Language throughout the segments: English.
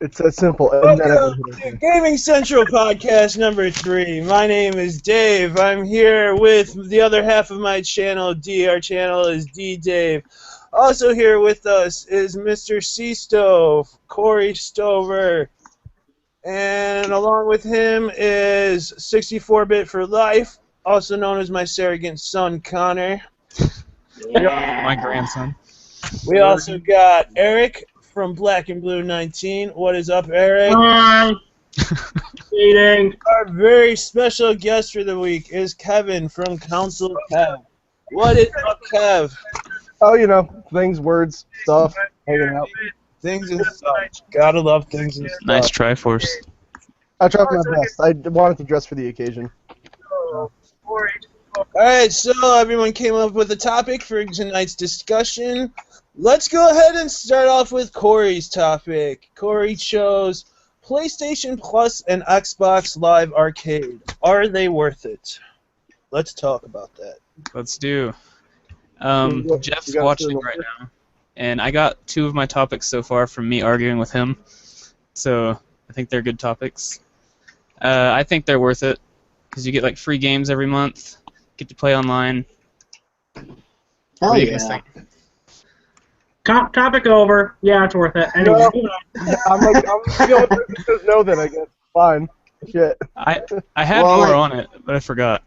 It's that simple. And then Welcome to Gaming Central Podcast number 3. My name is Dave. I'm here with the other half of my channel, D. Our channel is D Dave. Also here with us is Mr. C Stove, Corey Stover. And along with him is 64-Bit for Life, also known as my surrogate son, Connor. Yeah. My grandson. We also got Eric from Black and Blue 19. What is up, Eric? Hi. Eating. Our very special guest for the week is Kevin from Council Kev. What is up, Kev? Oh, you know, things, words, stuff, hanging out. Things and stuff. Gotta love things and stuff. Nice Triforce. I tried my best. I wanted to dress for the occasion. Alright, so everyone came up with a topic for tonight's discussion. Let's go ahead and start off with Corey's topic. Corey chose PlayStation Plus and Xbox Live Arcade. Are they worth it? Let's talk about that. Let's do. You Jeff's got watching to- right now, and I got 2 of my topics so far from me arguing with him. So I think they're good topics. I think they're worth it because you get like free games every month, get to play online. Hell What do you yeah. guys think? Topic over. Yeah, it's worth it. Anyway. I'm the only person who says no then, I guess. Fine. Shit. I had Well, more like- on it, but I forgot.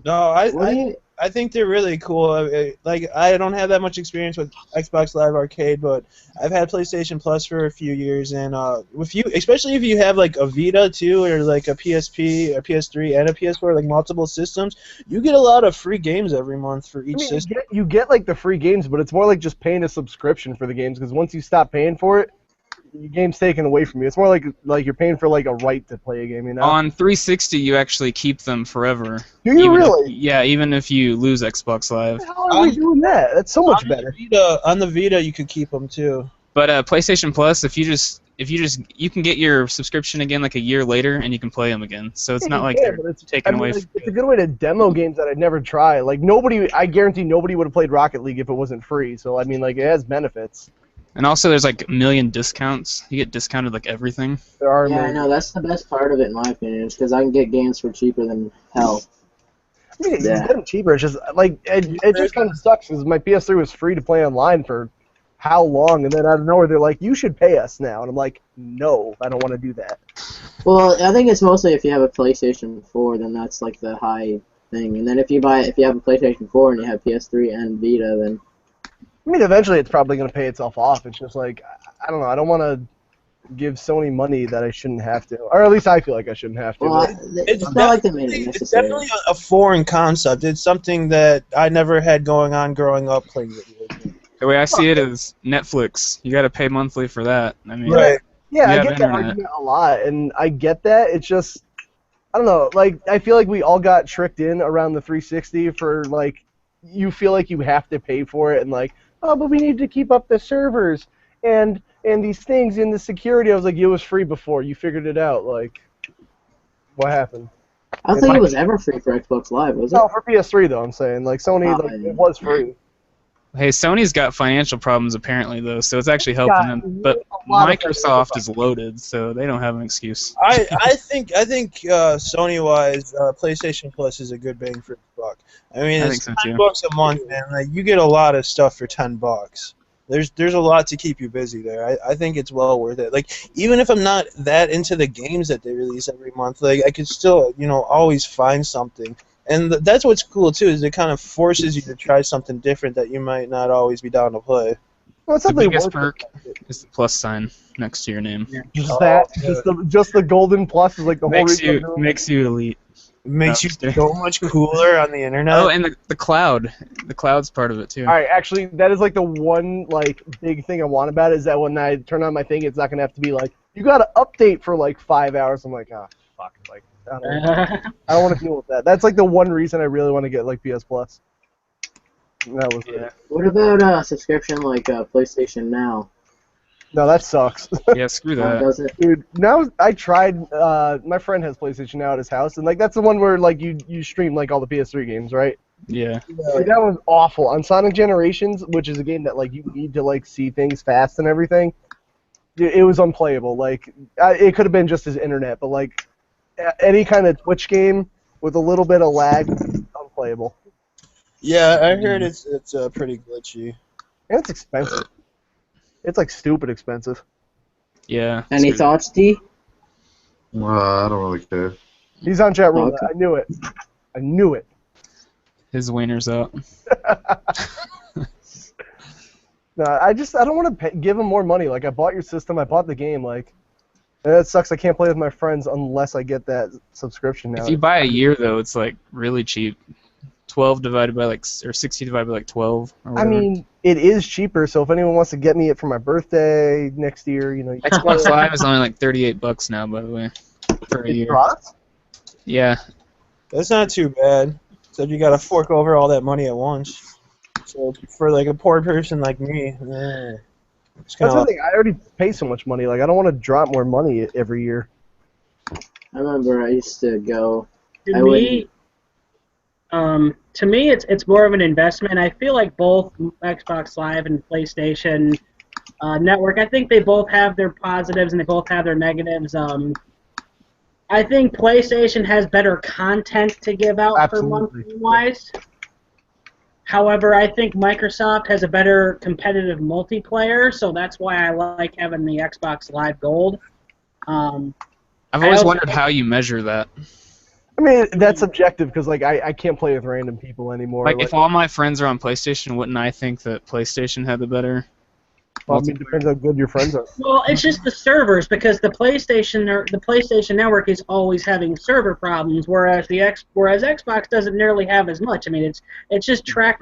No, What do you- I think they're really cool. Like, I don't have that much experience with Xbox Live Arcade, but I've had PlayStation Plus for a few years, and with you, especially if you have like a Vita too, or like a PSP, a PS3, and a PS4, like multiple systems, you get a lot of free games every month for each system. You get like the free games, but it's more like just paying a subscription for the games, because once you stop paying for it, your game's taken away from you. It's more like you're paying for like a right to play a game, you know? On 360, you actually keep them forever. Do you Even if- really? yeah, even if you lose Xbox Live. How are we doing that? That's so much better. On the Vita, you could keep them too. But PlayStation Plus, if you can get your subscription again like a year later, and you can play them again. So it's not like Yeah, they're but it's taken away. like, it's a good way to demo games that I'd never try. Like I guarantee nobody would have played Rocket League if it wasn't free. So I mean, like it has benefits. And also, there's like a million discounts. You get discounted like everything. There are. Yeah, I know, that's the best part of it in my opinion, is because I can get games for cheaper than hell. I mean, you Yeah. can get them cheaper. It's just like it just kind of sucks because my PS3 was free to play online for how long, and then out of nowhere they're like, "You should pay us now," and I'm like, "No, I don't want to do that." Well, I think it's mostly if you have a PlayStation 4, then that's like the high thing. And then if you have a PlayStation 4 and you have PS3 and Vita, then I mean, eventually it's probably going to pay itself off. It's just like I don't know. I don't want to give Sony money that I shouldn't have to, or at least I feel like I shouldn't have to. well, but- it's not like they made it It's necessary. definitely a foreign concept. It's something that I never had going on growing up playing video games. The way I see it is Netflix. You got to pay monthly for that. I mean, Right. Yeah, You I have get that internet. argument a lot, and I get that. It's just, I don't know. Like, I feel like we all got tricked in around the 360 for like, you feel like you have to pay for it, and like, oh, but we need to keep up the servers and these things in the security. I was like, it was free before. You figured it out. Like, what happened? I don't think it was ever free for Xbox Live, was it? No, for PS3 though. I'm saying like Sony, Oh, like, yeah. it was free. hey, Sony's got financial problems apparently though, so it's actually helping got them. But a lot of Microsoft is loaded, so they don't have an excuse. I think Sony wise, PlayStation Plus is a good bang for the buck. I mean, I it's think so, too. $10 a month, man. Like you get a lot of stuff for $10. There's a lot to keep you busy there. I think it's well worth it. Like even if I'm not that into the games that they release every month, like I could still always find something. And that's what's cool too, is it kind of forces you to try something different that you might not always be down to play. Well, it's The something biggest worth perk is the plus sign next to your name. Just that, just the golden plus is like the whole Makes reason. I'm you doing it. makes you elite. It makes No, you just kidding. so much cooler on the internet. Oh, and the cloud. The cloud's part of it too. All right, actually, that is like the one like big thing I want about it is that when I turn on my thing, it's not gonna have to be like you got to update for like 5 hours. I'm like, ah, fuck, like I don't want to deal with that. That's like the one reason I really want to get like PS Plus. And that was it. What about subscription like PlayStation Now? No, that sucks, Yeah, screw How that. does it? dude. Now I tried. My friend has PlayStation Now at his house, and like that's the one where like you stream like all the PS3 games, right? Yeah. Dude, that was awful on Sonic Generations, which is a game that like you need to like see things fast and everything. it was unplayable. Like, it could have been just his internet, but like any kind of Twitch game with a little bit of lag, unplayable. Yeah, I heard it's pretty glitchy. And it's expensive. It's like stupid expensive. Yeah. Any so- thoughts, D? I don't really care. He's on chat room. Okay. I knew it. I knew it. His wiener's out. No, I don't want to give him more money. Like, I bought your system, I bought the game. Like, and it sucks. I can't play with my friends unless I get that subscription now. If you buy a year though, it's like really cheap. 12 divided by like, or 60 divided by like 12. Or I whatever. mean, it is cheaper. So if anyone wants to get me it for my birthday next year, you know, you Xbox Live is only like $38 now, by the way, for a year. dropped. Yeah. That's not too bad. Except you gotta fork over all that money at once. So for like a poor person like me, it's kind That's the of thing. I already pay so much money. Like, I don't want to drop more money every year. I remember I used to go. To me, it's more of an investment. I feel like both Xbox Live and PlayStation Network, I think they both have their positives and they both have their negatives. I think PlayStation has better content to give out for Absolutely. monthly-wise. However, I think Microsoft has a better competitive multiplayer, so that's why I like having the Xbox Live Gold. I've I always also wondered think- how you measure that. I mean, that's subjective because, like, I can't play with random people anymore. Like, if all my friends are on PlayStation, wouldn't I think that PlayStation had the better? well, I mean, it depends how good your friends are. Well, it's just the servers because the PlayStation Network is always having server problems, whereas Xbox doesn't nearly have as much. I mean, it's just track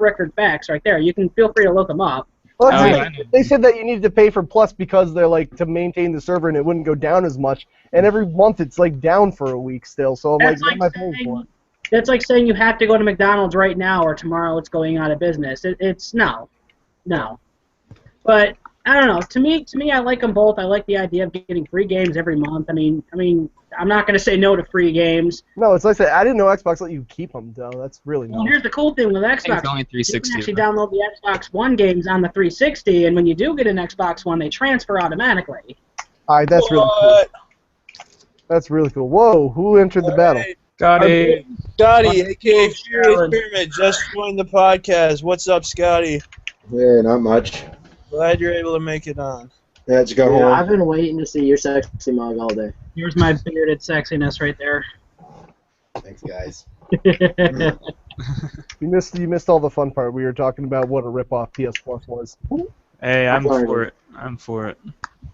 record facts right there. You can feel free to look them up. Well, that's Oh, the yeah, thing. I know. They said that you needed to pay for Plus because they're like to maintain the server and it wouldn't go down as much. And every month it's like down for a week still. So I'm like, That's what am I like paying for? saying, that's like saying you have to go to McDonald's right now or tomorrow it's going out of business. It's no. But I don't know. To me, I like them both. I like the idea of getting free games every month. I mean, I'm not going to say no to free games. No, it's like I didn't know Xbox let you keep them though. That's really Well, nice. here's the cool thing with I think Xbox. it's only You can 360. actually download the Xbox One games on the 360, and when you do get an Xbox One, they transfer automatically. All right, that's really cool. What? That's really cool. Whoa, who entered the battle? Hey, Got it. Scotty, aka Furious Challenge. Pyramid, just joined the podcast. What's up, Scotty? Yeah, not much. Glad you're able to make it on. Let's go Yeah, home. I've been waiting to see your sexy mug all day. Here's my bearded sexiness right there. Thanks, guys. You missed all the fun part. We were talking about what a ripoff PS Plus was. Hey, I'm Sorry. for it. I'm for it.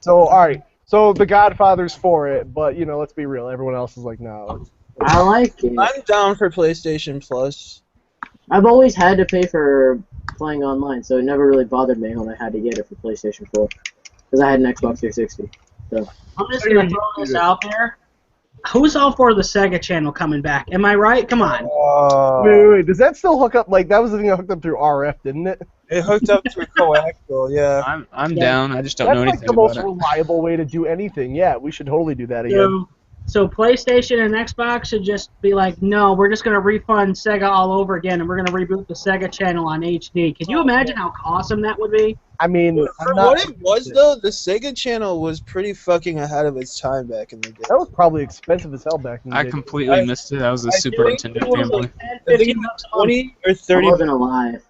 So all right, so The Godfather's for it, but you know, let's be real. Everyone else is like, no. I like it. I'm down for PlayStation Plus. I've always had to pay for playing online, so it never really bothered me when I had to get it for PlayStation 4. Because I had an Xbox 360. I'm just going to throw this out there. Who's all for the Sega channel coming back? Am I right? Come on. Wait. Does that still hook up? Like that was the thing that hooked up through RF, didn't it? It hooked up through coaxial, yeah. I'm Yeah. down. I just don't That's know like anything the about most it. reliable way to do anything. Yeah, we should totally do that again. So PlayStation and Xbox should just be like, no, we're just going to refund Sega all over again, and we're going to reboot the Sega channel on HD. Can you imagine how awesome that would be? I mean, For I'm not, what it was, though, the Sega channel was pretty fucking ahead of its time back in the day. that was probably expensive as hell back in the I day. completely missed it. I was a I Super think Nintendo it was fanboy. like- 10, I think 15 it was bucks a month. 20 or I 30. wasn't alive.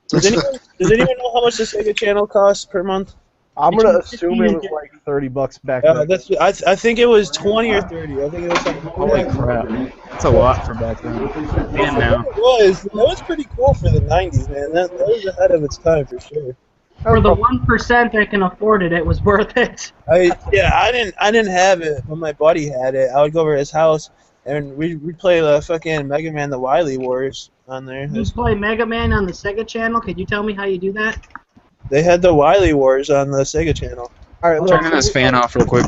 Does anyone know how much the Sega channel costs per month? I'm gonna Between assume it 15 was and like $30 back then. That's I think it was 20 or 30. I think it was something like Holy that. crap. That's a lot for back then. And now. That was pretty cool for the 90s, man. That was ahead of its time for sure. For the 1% that can afford it, it was worth it. I didn't have it, but my buddy had it. I would go over to his house and we'd play the fucking Mega Man, the Wily Wars on there. You play Mega Man on the Sega channel. Could you tell me how you do that? They had the Wily Wars on the Sega channel. All right, Turning this fan off real quick.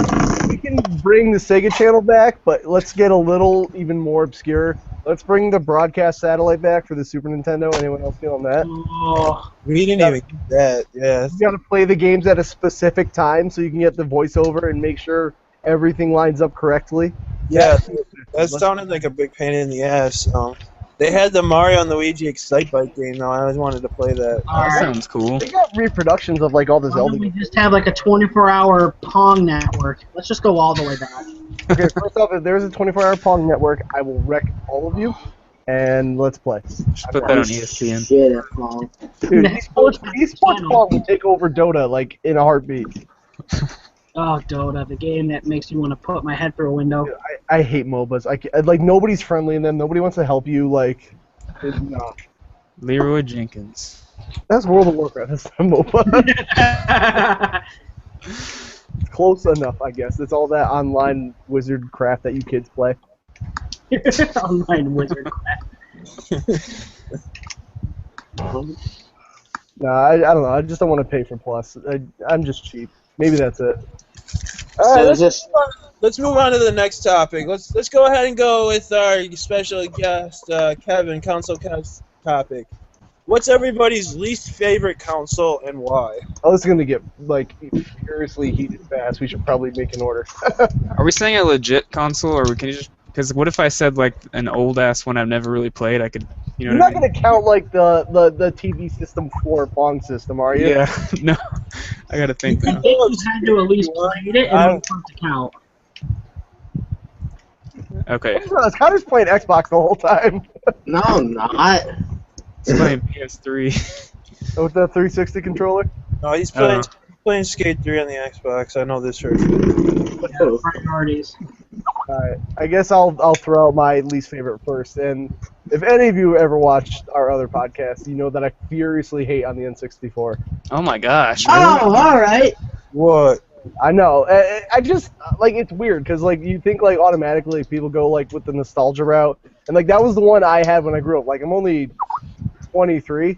we can bring the Sega channel back, but let's get a little even more obscure. Let's bring the broadcast satellite back for the Super Nintendo. Anyone else feeling that? Oh, We didn't even get that. Yeah. You gotta play the games at a specific time so you can get the voiceover and make sure everything lines up correctly. Yeah. That sounded like a big pain in the ass. They had the Mario and Luigi Excite Bike game though. I always wanted to play that. That Alright. sounds cool. They got reproductions of like all the Why Zelda don't we games. just have like a 24-hour Pong network? Let's just go all the way back. Okay, first off, if there's a 24-hour Pong network, I will wreck all of you, and let's play. Just put that on E ESPN. Shit, it's long. Dude, Next esports Pong will take over Dota like in a heartbeat. Oh, Dota, the game that makes me want to put my head through a window. I hate MOBAs. Like nobody's friendly in them. Nobody wants to help you. Like, it's not. Leroy Jenkins. That's World of Warcraft. That's not MOBA. Close enough, I guess. It's all that online wizard craft that you kids play. Online wizard crap. Nah, I don't know. I just don't want to pay for Plus. I'm just cheap. Maybe that's it. All So right, it's just Let's move on to the next topic. Let's go ahead and go with our special guest, Kevin, Council Kev's topic. What's everybody's least favorite console and why? oh, this is gonna get like furiously heated fast. We should probably make an order. Are we saying a legit console, or can you just? Because what if I said like an old ass one I've never really played? I could, you know. You're What not I mean? gonna count like the TV system for Pong system, are you? Yeah. No. I gotta think I now. think you had to at least played it and then for it to count. Okay. Connor's playing Xbox the whole time. no, I'm not. It's playing PS3. With the 360 controller. No, he's Uh. playing Skate 3 on the Xbox. I know this for sure. Yeah, priorities. Alright, I guess I'll throw out my least favorite first. And if any of you ever watched our other podcast, you know that I furiously hate on the N64. Oh my gosh. Oh, all right. What? I know. I just like it's weird because like you think like automatically people go like with the nostalgia route, and like that was the one I had when I grew up. Like I'm only 23,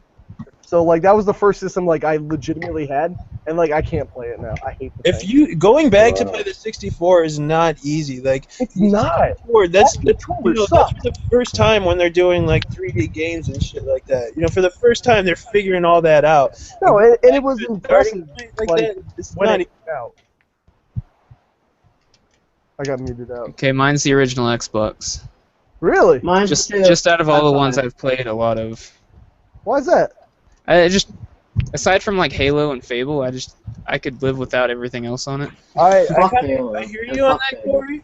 so like that was the first system like I legitimately had, and like I can't play it now. I hate the If thing. you going back to play the 64 is not easy. Like It's not. that's That the controller that's sucks. the first time when they're doing like 3D games and shit like that. You know, for the first time they're figuring all that out. No, and it was Starting impressive point like like, that, it's when not it came out. I got muted out. Okay, mine's the original Xbox. Really? Mine's Just too. just out of all the High ones five. I've played a lot of. Why is that? I just aside from like Halo and Fable, I could live without everything else on it. I Fuck kinda- Halo. I hear And you on fuck that, Halo. Corey.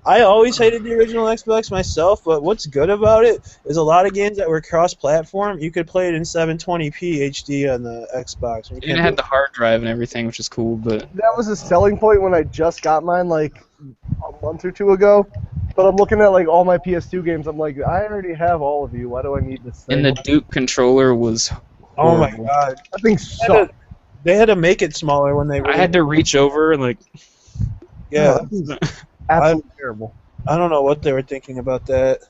I always hated the original Xbox myself, but what's good about it is a lot of games that were cross-platform, you could play it in 720p HD on the Xbox. You And can't it do had the hard drive and everything, which is cool. But that was a selling point when I just got mine like a month or two ago. But I'm looking at like all my PS2 games. I'm like, I already have all of you. Why do I need this thing? and the Duke controller was. Oh my horrible. god. That thing sucked. They had to make it smaller when they I had to reach over and like. Yeah, That thing's absolutely terrible. I don't know what they were thinking about that.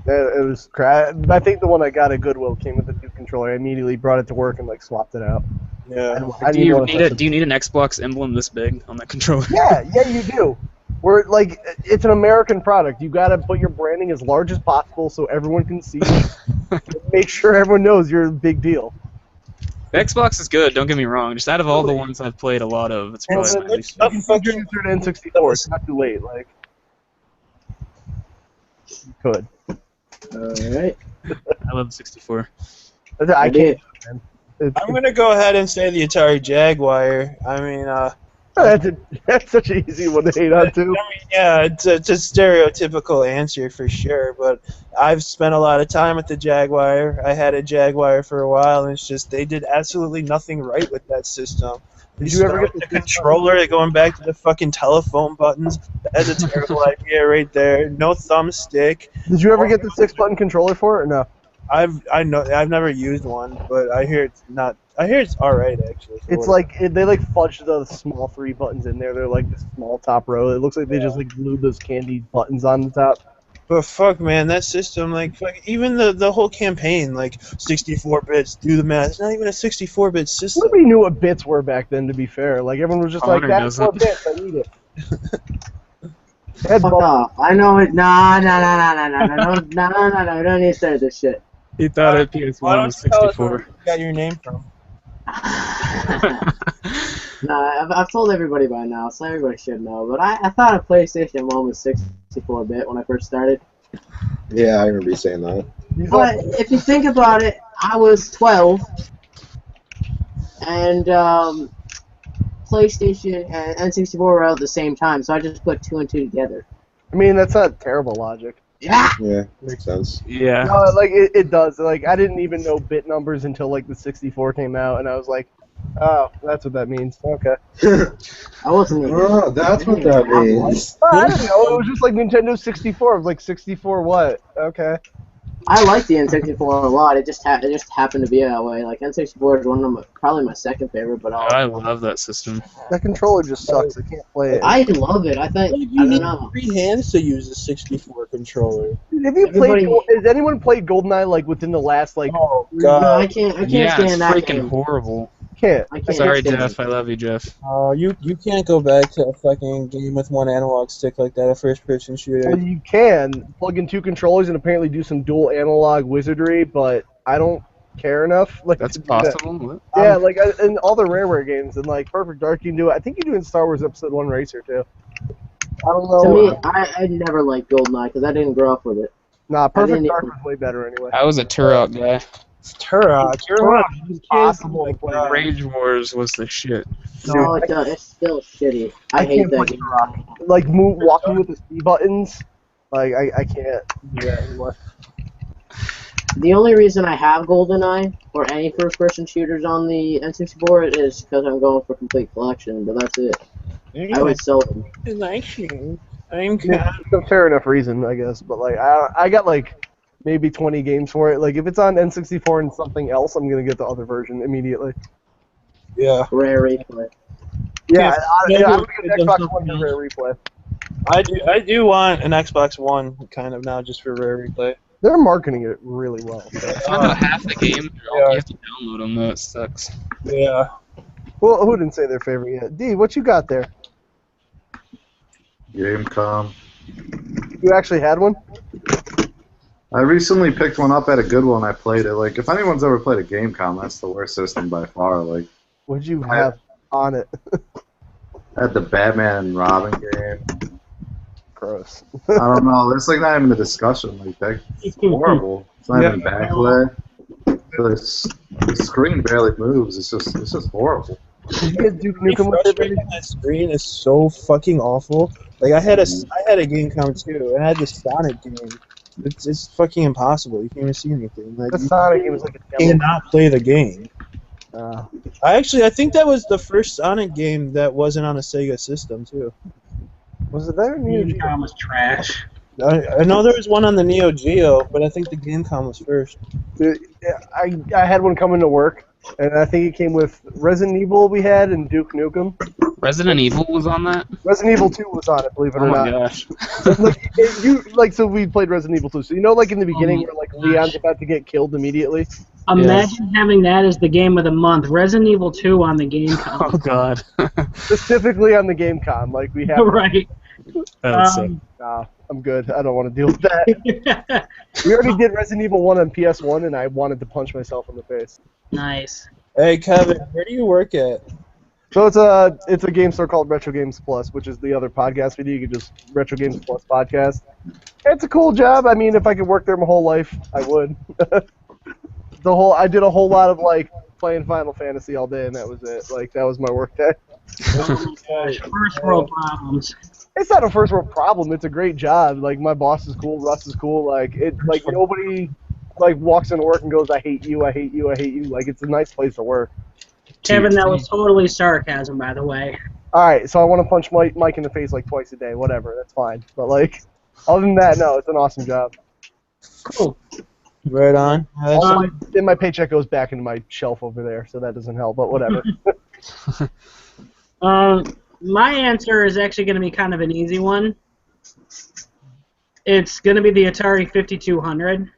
It was crap. I think the one I got at Goodwill came with the Duke controller. I immediately brought it to work and like swapped it out. Yeah. I Do didn't you wanna need touch a it. Do you need an Xbox emblem this big on that controller? Yeah, you do. We're like, it's an American product. You gotta put your branding as large as possible so everyone can see it. Make sure everyone knows you're a big deal. The Xbox is good. Don't get me wrong. Just out of all the ones I've played a lot of, it's Well, probably then my least. Up You fucking- can turn it N64. It's not too late. Like, you could. All right. I love the 64. I can't. Man. I'm gonna go ahead and say the Atari Jaguar. I mean, That's such an easy one to hate on too. yeah, it's a stereotypical answer for sure, but I've spent a lot of time with the Jaguar. I had a Jaguar for a while, and it's just they did absolutely nothing right with that system. Did you ever get the the controller going back to the fucking telephone buttons? That's a terrible idea right there. No thumbstick. Did you ever get the 6-button controller for it or no? I've never used one, but I hear it's not. I hear it's all right actually. It's like they like fudged the small 3 buttons in there. They're like the small top row. It looks like they just like glued those candy buttons on the top. But fuck, man, that system, like, fuck, even the whole campaign, like, 64 bits, do the math. It's not even a 64-bit system. Nobody knew what bits were back then. To be fair, like everyone was just like, Connor "That's 4 doesn't. bits. I need it." Head Fuck bump. off. I know it. No. We don't need to start this shit. He thought a Why PS1 don't was you tell us where 64. you got your name from? I've told everybody by now, so everybody should know. But I thought a PlayStation 1 was 64-bit when I first started. Yeah, I remember you saying that. But if you think about it, I was 12, and PlayStation and N64 were out at the same time, so I just put 2 and 2 together. I mean, that's not terrible logic. Yeah. Yeah, makes sense. Yeah. No, like it does. Like I didn't even know bit numbers until like the 64 came out, and I was like, oh, that's what that means. Okay. I wasn't even. Oh, that's what that means. I didn't know. It was just like Nintendo 64. It was like 64 what? Okay. I like the N64 a lot. It just happened to be that way. Like N64 is one of probably my second favorite, but I love that system. That controller just sucks. I can't play it. I love it. I think You I need don't know. 3 hands to use a 64 controller. Have you Everybody- played? Has anyone played GoldenEye like within the last like? Oh No, I god. can't. I can't Yeah, it's stand that freaking game. horrible. Can't. I can't Sorry, stand Jeff. it. I love you, Jeff. Oh, you can't go back to a fucking game with one analog stick like that, a first-person shooter. Well, you can plug in 2 controllers and apparently do some dual analog wizardry, but I don't care enough. Like That's to do that. possible. What? Yeah, like in all the Rareware games and like Perfect Dark, you can do it. I think you do in Star Wars Episode 1 Racer too. I don't know. To me, I never liked GoldenEye because I didn't grow up with it. Nah, Perfect didn't Dark even- was way better anyway. I was a Turok guy. Turok. Turok is impossible to play. Rage Wars was the shit. No, it's still shitty. I hate can't that play game. Turok. Like walking with the C buttons. Like I can't do that anymore. The only reason I have GoldenEye or any first-person shooters on the N64 is because I'm going for complete collection, but that's it. I would sell them. I'm Yeah, it's a fair enough reason, I guess. But like I got like maybe 20 games for it. Like if it's on N64 and something else, I'm gonna get the other version immediately. Yeah. Rare replay. Yeah, I would It's get on Xbox something One for else. rare replay. I do want an Xbox One kind of now just for rare replay. They're marketing it really well. About half the games, Yeah. you have to download them, though. It sucks. Yeah. Well, who didn't say their favorite yet? D, what you got there? Gamecom. You actually had one? I recently picked one up at a good one. I played it. Like, if anyone's ever played a Gamecom, that's the worst system by far. Like, What'd you have on it? I had the Batman and Robin game. Gross. I don't know. It's like not even a discussion. Like, that's horrible. It's not even backplay. The screen barely moves. It's just horrible. Did you get Duke Nukem with it, baby? Frustrating, that screen is so fucking awful. Like I had a Gamecom too. I had the Sonic game. It's fucking impossible. You can't even see anything. Like The you Sonic game was like a demo. cannot play the game. Uh, I think that was the first Sonic game that wasn't on a Sega system too. was it there? Neo Geo? Gamecom was trash. I know there was one on the Neo Geo, but I think the Gamecom was first. I had one coming to work, and I think it came with Resident Evil we had and Duke Nukem. Resident Evil was on that? Resident Evil 2 was on it, believe it Oh or my not. gosh. So we played Resident Evil 2. So you know, like in the beginning, where like Leon's about to get killed immediately. Imagine having that as the game of the month. Resident Evil 2 on the Gamecom. Oh god. Specifically on the Gamecom, like we have. Right. That would suck. Nah, I'm good. I don't want to deal with that. We already did Resident Evil 1 on PS1, and I wanted to punch myself in the face. Nice. Hey Kevin, where do you work at? So it's a game store called Retro Games Plus, which is the other podcast we do. You can just Retro Games Plus podcast. It's a cool job. I mean, if I could work there my whole life, I would. I did a whole lot of like playing Final Fantasy all day, and that was it. Like that was my work day. First world problems. It's not a first world problem. It's a great job. Like my boss is cool, Russ is cool. Like nobody like walks into work and goes, I hate you, I hate you, I hate you. Like it's a nice place to work. Kevin, that was totally sarcasm, by the way. All right, so I want to punch Mike in the face like twice a day. Whatever, that's fine. But like, other than that, no, it's an awesome job. Cool. Right on. Then my paycheck goes back into my shelf over there, so that doesn't help. But whatever. My answer is actually going to be kind of an easy one. It's going to be the Atari 5200.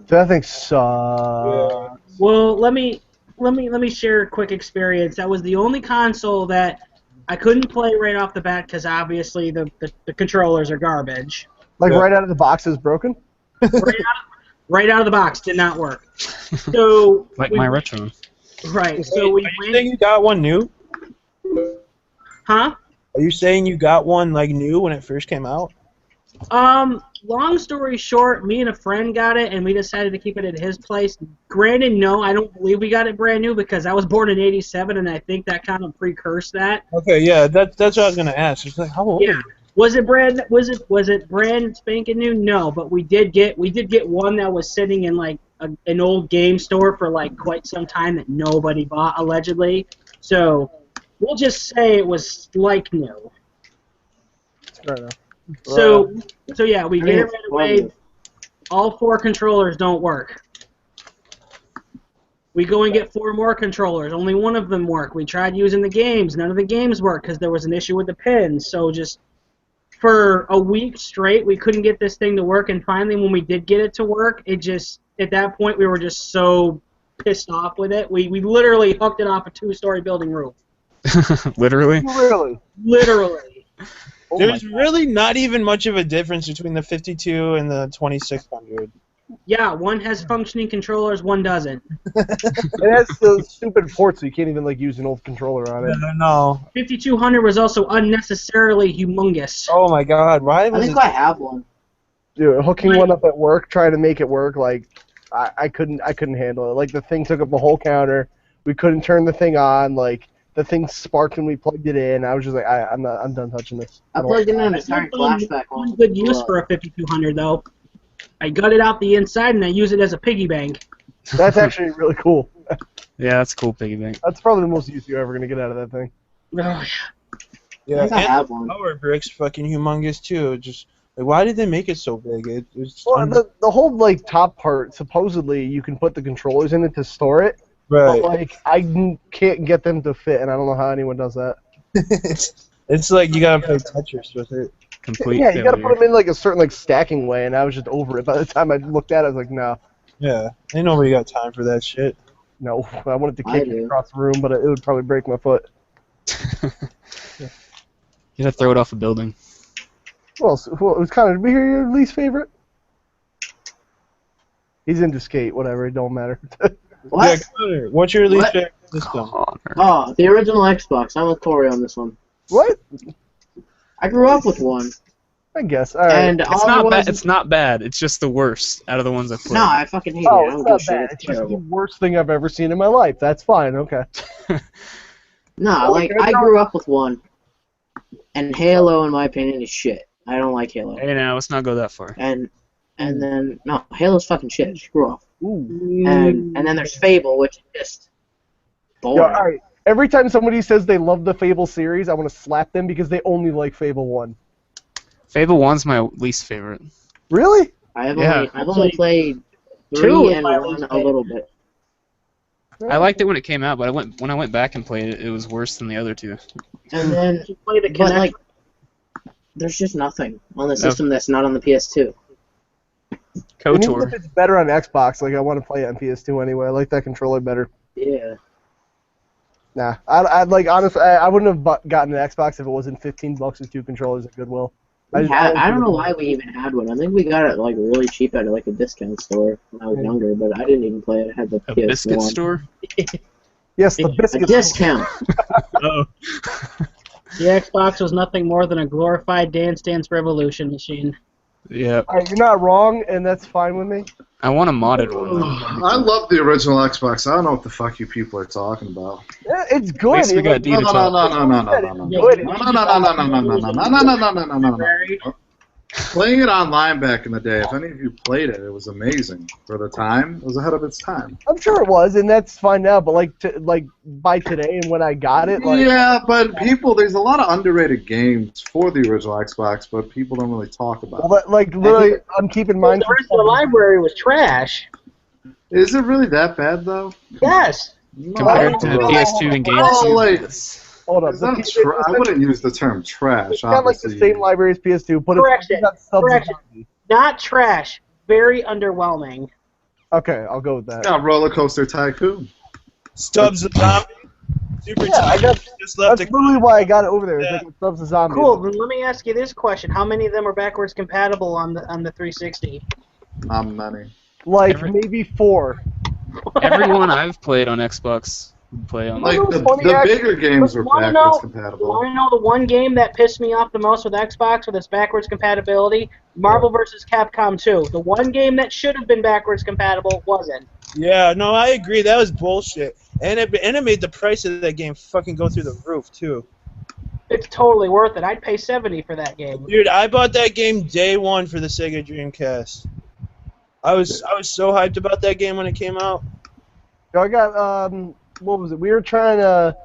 That thing sucks. Well, let me share a quick experience. That was the only console that I couldn't play right off the bat because obviously the controllers are garbage. Like right out of the box is broken. Right out of the box, did not work. So Like my retro. Right. So we Are you went. saying you got one new? Huh? Are you saying you got one like new when it first came out? Long story short, me and a friend got it, and we decided to keep it at his place. Granted, no, I don't believe we got it brand new because I was born in '87, and I think that kind of precursed that. Okay, yeah, that's what I was gonna ask. It's like, how old? Yeah. Was it brand spanking new? No, but we did get one that was sitting in like an old game store for like quite some time that nobody bought allegedly. So we'll just say it was like new. Fair enough. So yeah, we get it right away. All 4 controllers don't work. We go and get 4 more controllers. Only one of them work. We tried using the games. None of the games worked because there was an issue with the pins. So just for a week straight, we couldn't get this thing to work. And finally, when we did get it to work, it just at that point we were just so pissed off with it. We literally hooked it off a 2-story building roof. Literally? Really? Literally. Oh There's really not even much of a difference between the 52 and the 2600. Yeah, one has functioning controllers, one doesn't. It has those stupid ports, so you can't even like use an old controller on it. No. 5200 was also unnecessarily humongous. Oh my God! Why I was think it? I have one. Dude, hooking one up at work, trying to make it work, like I couldn't handle it. Like the thing took up the whole counter. We couldn't turn the thing on. Like the thing sparked when we plugged it in. I was just like, I'm done touching this. I plugged in an entire flashback It was on. good use for a 5200 though. I gutted out the inside and I use it as a piggy bank. That's actually really cool. Yeah, that's a cool piggy bank. That's probably the most use you're ever gonna get out of that thing. Oh, Yeah, I think I and have the one. power brick's fucking humongous too. Just like, why did they make it so big? It's Well, the whole like top part, supposedly you can put the controllers in it to store it, right. but like can't get them to fit, and I don't know how anyone does that. It's like you gotta play Tetris with it. Complete Yeah, you gotta failure. put them in like a certain like stacking way, and I was just over it. By the time I looked at it, I was like, no, Yeah, ain't nobody got time for that shit. no. I wanted to I kick it do. across the room, but it would probably break my foot. You gotta throw it off a building. Who else? Who's kind of your least favorite? He's into skate, whatever. It don't matter. What? Yeah, Connor, what's your least What? favorite system? Oh, the original Xbox. I'm with Corey on this one. What? I grew up with one, I guess. All right. and It's all not the bad. ones. It's not bad. It's just the worst out of the ones I've played. No, I fucking hate it. Oh, I it's don't not give a shit. bad. It's It's just the terrible. worst thing I've ever seen in my life. That's fine. Okay. No, like I grew up with one, and Halo, in my opinion, is shit. I don't like Halo. Hey, now let's not go that far. And then no, Halo's fucking shit. Screw off. Ooh. And then there's Fable, which is just Yeah, boring. all right. Every time somebody says they love the Fable series, I want to slap them because they only like Fable 1. Fable 1's my least favorite. Really? I've Yeah. only played Two 3 is and my 1 least a little bit. I liked it when it came out, but when I went back and played it, it was worse than the other two. And then, You play the but Kinect. like, there's just nothing on the system that's not on the PS2. And even KOTOR. if it's better on Xbox, like I want to play it on PS2 anyway. I like that controller better. Yeah. Nah, I'd like honestly, I wouldn't have gotten an Xbox if it wasn't $15 with 2 controllers at Goodwill. I don't know why we even had one. I think we got it like really cheap at like a discount store when I was younger, but I didn't even play it. I had the A PS1. biscuit store? Yes, the A biscuit. discount. Oh. The Xbox was nothing more than a glorified Dance Dance Revolution machine. Yeah. All right, you're not wrong, and that's fine with me. I want a modded one. I love the original Xbox. I don't know what the fuck you people are talking about. Yeah, it's good. least we It got looks- D to talk. Very. Playing it online back in the day, if any of you played it, it was amazing. For the time, it was ahead of its time. I'm sure it was, and that's fine now. But like by today and when I got it, like Yeah, but there's a lot of underrated games for the original Xbox, but people don't really talk about well, like literally, I'm keeping mine. The rest of the library was trash. it. Is it really that bad, though? Yes. No. Compared to the PS2 and Oh, like, GameCube. Hold up, it's not I wouldn't use the term trash, It's got like the obviously. same library as PS2, but Correction, it's got subs. correction. Not trash. Very underwhelming. Okay, I'll go with that. Got Roller Coaster Tycoon. Stubbs the Zombie. Super Yeah, I got. just left That's a literally why I got it over there. It's Yeah. like it subs the zombie. Cool. Then let me ask you this question: how many of them are backwards compatible on the 360? Not many. Like Every- maybe 4. Everyone I've played on Xbox play on. Like, Like, it was the funny, actually. bigger games were Wanna backwards know- compatible. Want to know the one game that pissed me off the most with Xbox with its backwards compatibility? Marvel vs. Capcom 2. The one game that should have been backwards compatible wasn't. Yeah, no, I agree. That was bullshit. And it made the price of that game fucking go through the roof, too. It's totally worth it. I'd pay $70 for that game. Dude, I bought that game day one for the Sega Dreamcast. I was so hyped about that game when it came out. I got what was it? We were trying to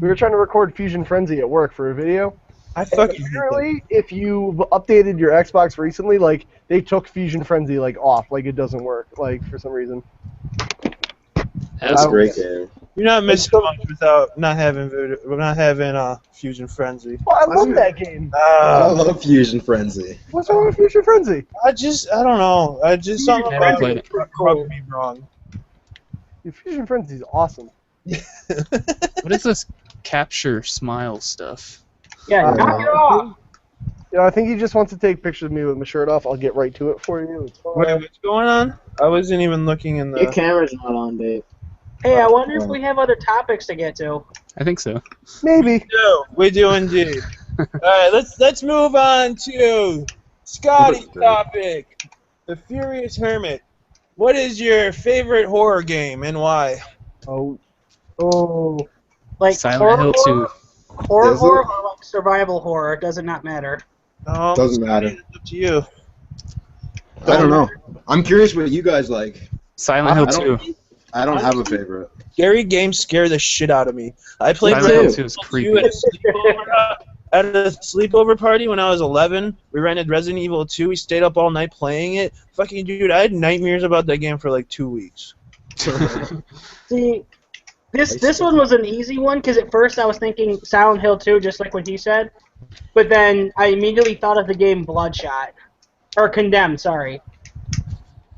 record Fusion Frenzy at work for a video. I fucking Apparently, if you've updated your Xbox recently, like they took Fusion Frenzy like off, like it doesn't work, like for some reason. That's a great game. You're not missing much without not having Fusion Frenzy. Well, I love that game. I love Fusion Frenzy. What's wrong with Fusion Frenzy? I don't know. Something Never about played it it. rubbed me wrong. Dude, Fusion Frenzy is awesome. What is this capture smile stuff? Yeah, knock it off. You know, I think he just wants to take pictures of me with my shirt off. I'll get right to it for you. It's fine. Wait, what's going on? I wasn't even looking in Your the... camera's not on, Dave. Hey, I wonder if we have other topics to get to. I think so. Maybe. We do indeed. Alright, let's move on to Scotty's topic. The Furious Hermit. What is your favorite horror game and why? Oh. Like Silent Hill 2. horror, Is it? or like survival horror. Does it not matter? Doesn't matter. It's up to you. I don't know. I'm curious what you guys like. Silent Hill I don't- 2. I don't have a favorite. Scary games scare the shit out of me. I played Silent Hill 2 is Resident creepy. Evil 2 at a sleepover party when I was 11. We rented Resident Evil 2. We stayed up all night playing it. Fucking dude, I had nightmares about that game for like 2 weeks. See, this one was an easy one because at first I was thinking Silent Hill 2, just like what he said, but then I immediately thought of the game Bloodshot, or Condemned. Sorry.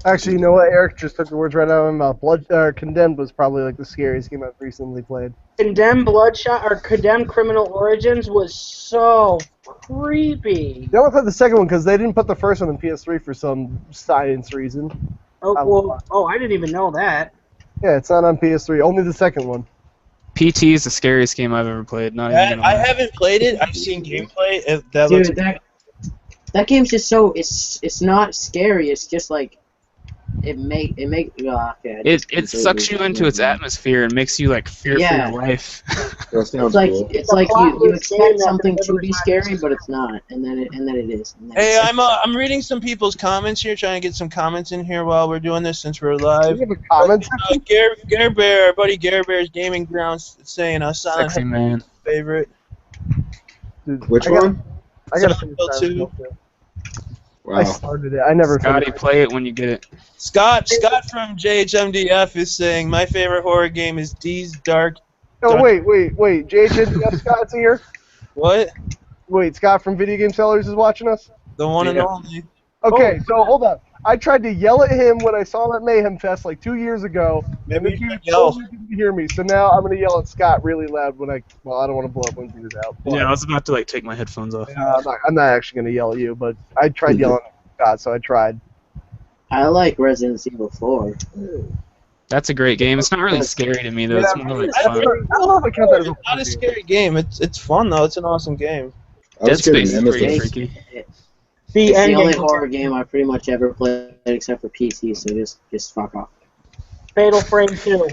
Actually, you know what? Eric just took the words right out of my mouth. Condemned was probably like the scariest game I've recently played. Condemned Bloodshot or Condemned Criminal Origins was so creepy. They only played the second one because they didn't put the first one on PS3 for some science reason. I didn't even know that. Yeah, it's not on PS3. Only the second one. PT is the scariest game I've ever played. Not even gonna I lie. haven't played it. I've seen gameplay. That looks Dude, that game's just so it's not scary. It's just like it It sucks you into its atmosphere and makes you like fear for Yeah. your life. That sounds It's like cool. it's like you expect something to be scary, but it's not, and then it is. And then Hey, it's I'm reading some people's comments here, trying to get some comments in here while we're doing this since we're live. Do you have a comment? Gare Bear, our buddy Gare Bear's Gaming Grounds saying Silent Sexy Hill man. favorite. Dude, Which I gotta- one? I gotta Silent finish Hill Silent 2. Hill 2. I Wow. started it. I never Scotty, finished. play it when you get it. Scott from JHMDF is saying my favorite horror game is D's Dark. Oh wait. JHNDF Scott's here. What? Wait, Scott from Video Game Sellers is watching us. The one and Yeah. only. Okay, so hold on. I tried to yell at him when I saw him at Mayhem Fest like 2 years ago. Maybe and you he should yell. totally didn't hear me. So now I'm gonna yell at Scott really loud when I don't want to blow up when he's out. But, Yeah, I was about to like take my headphones off. I'm not actually gonna yell at you, but I tried yelling at Scott, so I tried. I like Resident Evil 4. That's a great game. It's not really scary to me though. It's more like I fun. don't know if I count that as a It's not a scary game. It's fun though. It's an awesome game. I was Dead Space kidding, is pretty Nemesis. freaky. The It's end the only game. horror game I pretty much ever played except for PC, so just fuck off. Fatal Frame 2.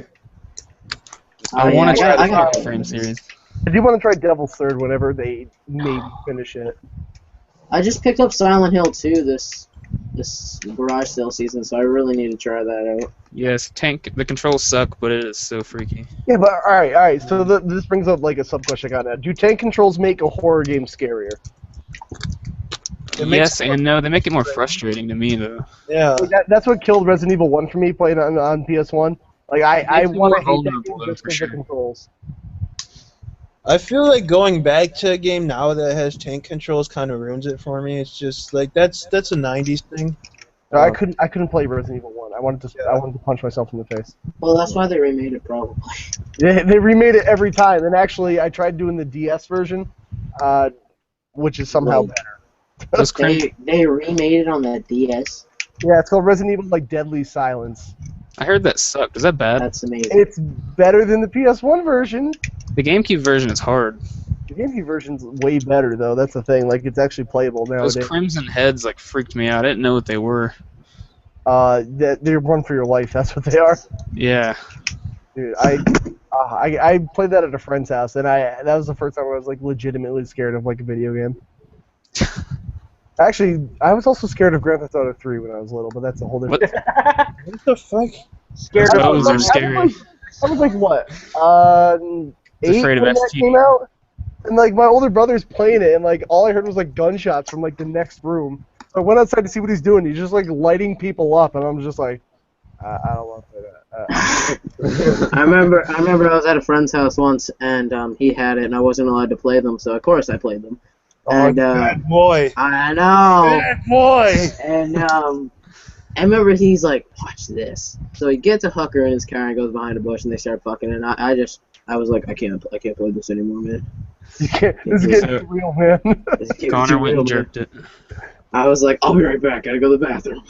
I want to try the I got Fatal Frame series. I do want to try Devil's Third whenever they maybe finish it. I just picked up Silent Hill 2 this garage sale season, so I really need to try that out. Yes, the controls suck, but it is so freaky. Yeah, but all right. So this brings up like a sub question I got now. Do tank controls make a horror game scarier? It makes Yes and no. They make it more frustrating to me though. Yeah. Like, that's what killed Resident Evil 1 for me playing on PS1. Like I Makes me want more to hate that vulnerable, game though, just for because sure. of the controls. I feel like going back to a game now that has tank controls kind of ruins it for me. It's just like that's a '90s thing. No, I couldn't play Resident Evil 1. I wanted to punch myself in the face. Well, that's why they remade it, probably. They remade it every time, and actually I tried doing the DS version, which is somehow Right. better. Those cringe. They remade it on the DS. Yeah, it's called Resident Evil like Deadly Silence. I heard that sucked. Is that bad? That's amazing. It's better than the PS1 version. The GameCube version is hard. The GameCube version's way better though. That's the thing. Like it's actually playable Those nowadays. crimson heads like freaked me out. I didn't know what they were. They're one for your life. That's what they are. Yeah. Dude, I played that at a friend's house, and that was the first time I was like legitimately scared of like a video game. Actually, I was also scared of Grand Theft Auto 3 when I was little, but that's a whole different. What the fuck? Scared of Those are scary. I was like what? 8 afraid of when that ST. came out, and like my older brother's playing it, and like all I heard was like gunshots from like the next room. So I went outside to see what he's doing. He's just like lighting people up, and I'm just like, I don't want to play that. I remember I was at a friend's house once, and he had it, and I wasn't allowed to play them, so of course I played them. And Bad boy. I know. Bad boy. And I remember he's like, watch this. So he gets a hooker in his car and goes behind a bush, and they start fucking. And I was like, I can't play this anymore, man. You can't, this is getting too real, man. This is getting Connor too went real, and man. jerked it. I was like, I'll be right back. Gotta go to the bathroom.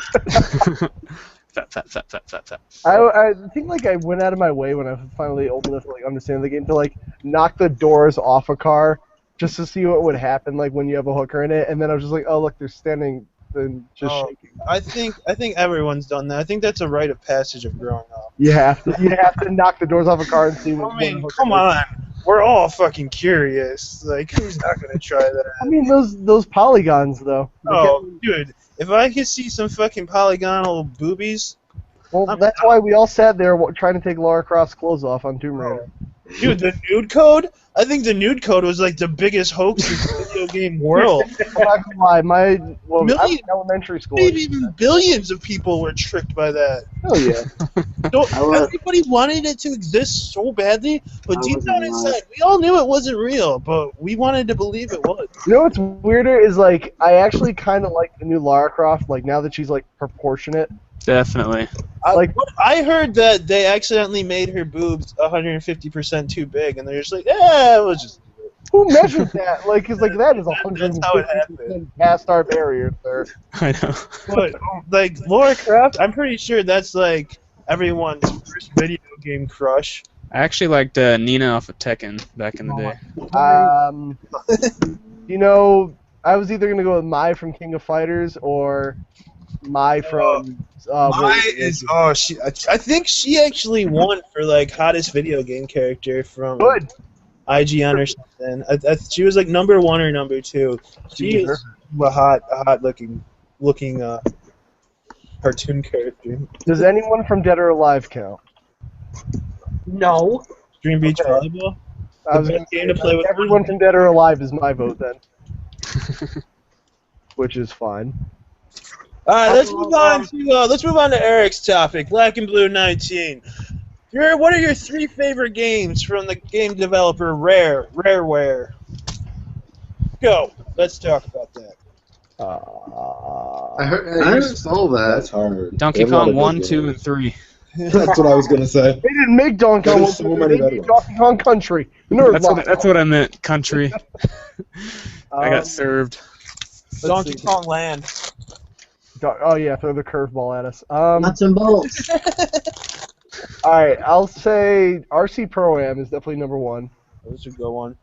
Fat. I think like I went out of my way when I was finally old enough to like understand the game to like knock the doors off a car just to see what would happen like when you have a hooker in it, and then I was just like, oh look, they're standing and just shaking. I think everyone's done that. I think that's a rite of passage of growing up. You have to knock the doors off a car and see what. I mean, what come hooker is. on. We're all fucking curious. Like, who's not gonna try that? I mean those polygons though. Oh, dude, if I could see some fucking polygonal boobies, Well, that's why we all sat there trying to take Lara Croft's clothes off on Tomb Raider. dude, the nude code. I think the nude code was like the biggest hoax in the video game world. I'm not gonna lie, I was in elementary school. Maybe even billions of people were tricked by that. Hell yeah. Everybody wanted it to exist so badly, but I deep wasn't down inside, we all knew it wasn't real, but we wanted to believe it was. You know what's weirder is like I actually kind of like the new Lara Croft. Like now that she's like proportionate. Definitely. I heard that they accidentally made her boobs 150% too big, and they're just like, it was just. Who measures that? Like, cause like that is That's how it 150% past our barrier there. I know. But like Lara Croft, I'm pretty sure that's like everyone's first video game crush. I actually liked Nina off of Tekken back in the day. You know, I was either gonna go with Mai from King of Fighters or Mai from. I think she actually won for like hottest video game character from Good. IGN or something. She was like number 1 or number 2. She is a hot looking cartoon character. Does anyone from Dead or Alive count? No. Dream Beach Volleyball. I was The gonna best game say, to play with everyone from Dead or Alive is my vote then, which is fine. All right, let's move on to Eric's topic, Black and Blue 19. What are your 3 favorite games from the game developer Rareware? Go. Let's talk about that. I saw that. That's hard. Donkey They have a lot Kong of 1, good 2, and games. 3. That's what I was gonna say. They didn't make Donkey Kong. There's so many They better made ones. Donkey Kong Country. That's what I meant. Country. I got served. Donkey Kong Land. Oh yeah, throw the curveball at us. Nuts and bolts. All right, I'll say RC Pro Am is definitely number 1. Those are good one.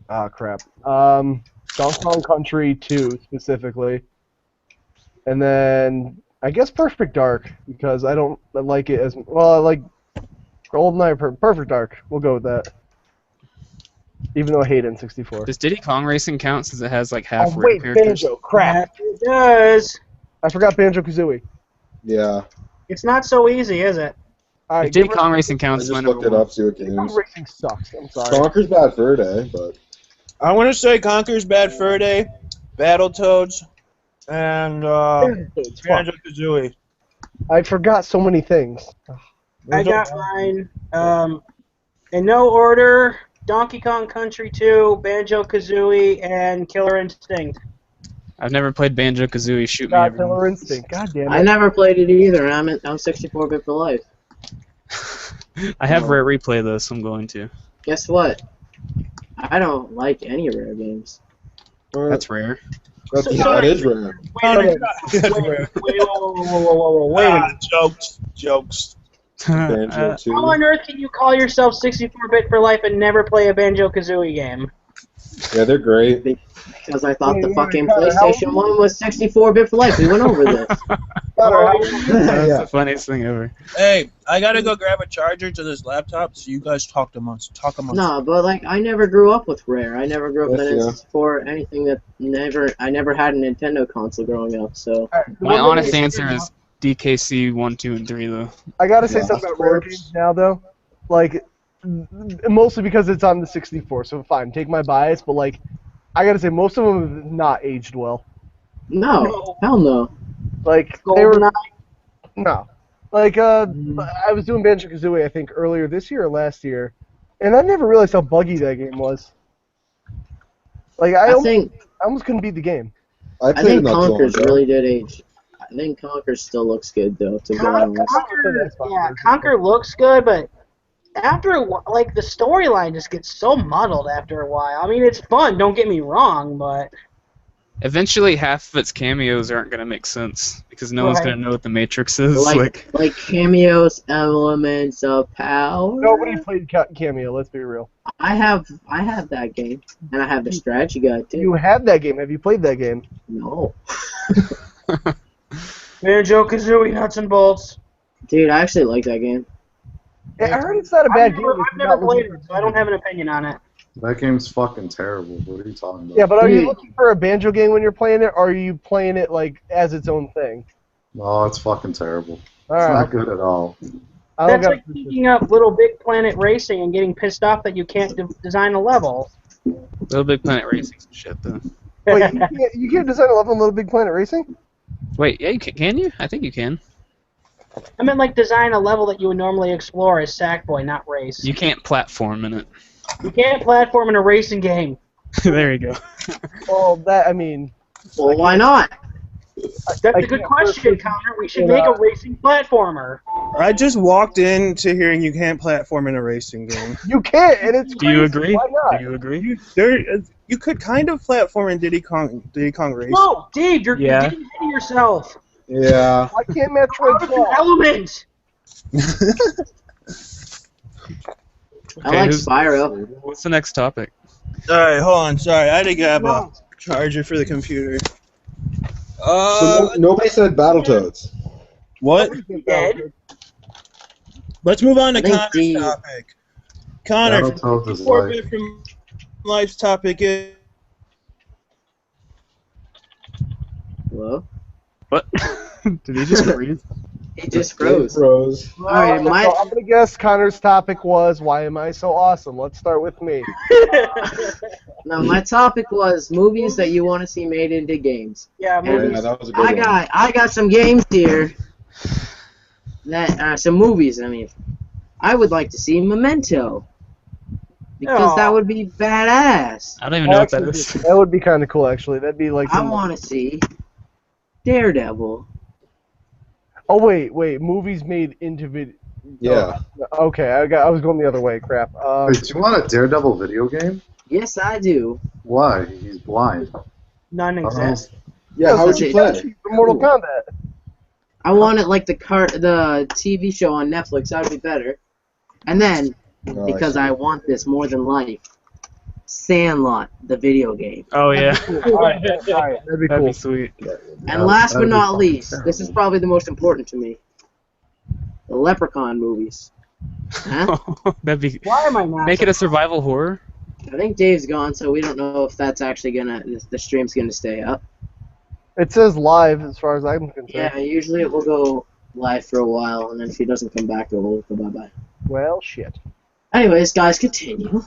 Ah, crap. Donkey Kong Country 2 specifically, and then I guess Perfect Dark because I don't like it as well. I like GoldenEye. Perfect Dark. We'll go with that. Even though I hate N64. Does Diddy Kong Racing count since it has like half Oh real wait, characters? Banjo. Crap. It does. I forgot Banjo Kazooie. Yeah. It's not so easy, is it? All right, If Diddy give Kong Racing I counts, just my number looked it one. up, see what Diddy Kong games. Racing sucks. I'm sorry. Conker's Bad Fur Day, but I want to say Conker's Bad Fur Day, Battletoads, and Banjo Kazooie. I forgot so many things. I got mine. In no order: Donkey Kong Country 2, Banjo Kazooie, and Killer Instinct. I've never played Banjo Kazooie. Shoot me, God, everyone. Killer Instinct. God damn I it. never played it either. I'm 64-bit for life. I have Rare Replay though, so I'm going to. Guess what? I don't like any Rare games. That's rare. that is rare. Wait a minute. Wait a minute. Wait a minute. Jokes. Banjo too. How on earth can you call yourself 64-bit for life and never play a Banjo-Kazooie game? Yeah, they're great. Because I thought the Yeah, fucking Connor, how PlayStation 1 was 64-bit for life. We went over this. Connor, how- That's Yeah. the funniest thing ever. Hey, I gotta go grab a charger to this laptop, so you guys talk amongst. No, but like I never grew up with Rare. I never grew up with Yes, an yeah. N64, anything that I never had a Nintendo console growing up, so My honest answer is DKC 1, 2, and 3 though. I gotta say Yeah, something of about Rare course. games now, though. Like, mostly because it's on the 64, so fine, take my bias, but like, I gotta say, most of them have not aged well. no, hell no. Like, they were GoldenEye. no. Like, I was doing Banjo-Kazooie, I think, earlier this year or last year, and I never realized how buggy that game was. Like, I almost couldn't beat the game. I I played think it not too long Conker's ago. really did age. I think Conker still looks good though. To be honest, Conker looks good, but after a while, like the storyline just gets so muddled after a while. I mean, it's fun. Don't get me wrong, but Eventually, half of its cameos aren't gonna make sense because no one's Right. gonna know what the Matrix is. like cameos, elements of power. Nobody played Cameo, let's be real. I have that game, and I have the strategy guide too. You have that game. Have you played that game? No, Banjo-Kazooie nuts and bolts. dude, I actually like that game. I heard it's not a bad game. I've never played it, so I don't have an opinion on it. That game's fucking terrible. What are you talking about? Yeah, but are you Dude. looking for a Banjo game when you're playing it, or are you playing it like as its own thing? No, it's fucking terrible. All It's right. not good at all. I don't That's got like picking up Little Big Planet Racing and getting pissed off that you can't design a level. Little Big Planet Racing some shit though. Wait, you can't design a level in Little Big Planet Racing? Wait, yeah, you can you? I think you can. I meant like design a level that you would normally explore as Sackboy, not race. You can't platform in it. You can't platform in a racing game. There you go. Well, that I mean, Well, why not? That's I a good can't question, personally- Connor. We should make a racing platformer. I just walked into hearing you can't platform in a racing game. you can't, and it's Do you crazy. agree? Why not? Do you agree? You could kind of platform in Diddy Kong Racing. Whoa, Dave, you're Yeah. getting ahead of yourself. Yeah. Why can't Metroid Out of fall? your element. I like who's- Spyro. What's the next topic? Alright, hold on. Sorry, I had to grab a charger for the computer. So nobody said Battletoads. What? Dead. Let's move on to I think Connor's D- topic. Connor, Battletoads is before like, from life's topic is Hello? What? Did he just freeze? He just froze. Froze. All right, my I'm gonna guess Connor's topic was why am I so awesome? Let's start with me. my topic was movies that you want to see made into games. Yeah, Yeah, movies. that was a good one. I got some games here. That some movies. I mean, I would like to see Memento because Aw. that would be badass. I don't even know what that is. That would be kind of cool, actually. That'd be like. I want to see Daredevil. Oh wait, movies made into video. Yeah. Okay, I was going the other way. Crap. wait, do you want a Daredevil video game? Yes, I do. Why? He's blind. None I don't exist. Yeah, how would you play? For Mortal Kombat. I want it like the TV show on Netflix. That would be better. And then, Oh, because see. I want this more than life, Sandlot, the video game. Oh yeah, Alright, that'd be that'd cool. be sweet. And last but that'd be not fun. least, this is probably the most important to me. The Leprechaun movies. Huh? That'd be. Why am I not? Make it a survival horror. I think Dave's gone, so we don't know if that's actually the stream's gonna stay up. It says live as far as I'm concerned. Yeah, usually it will go live for a while, and then if he doesn't come back, it will go bye-bye. Well, shit. Anyways, guys, continue.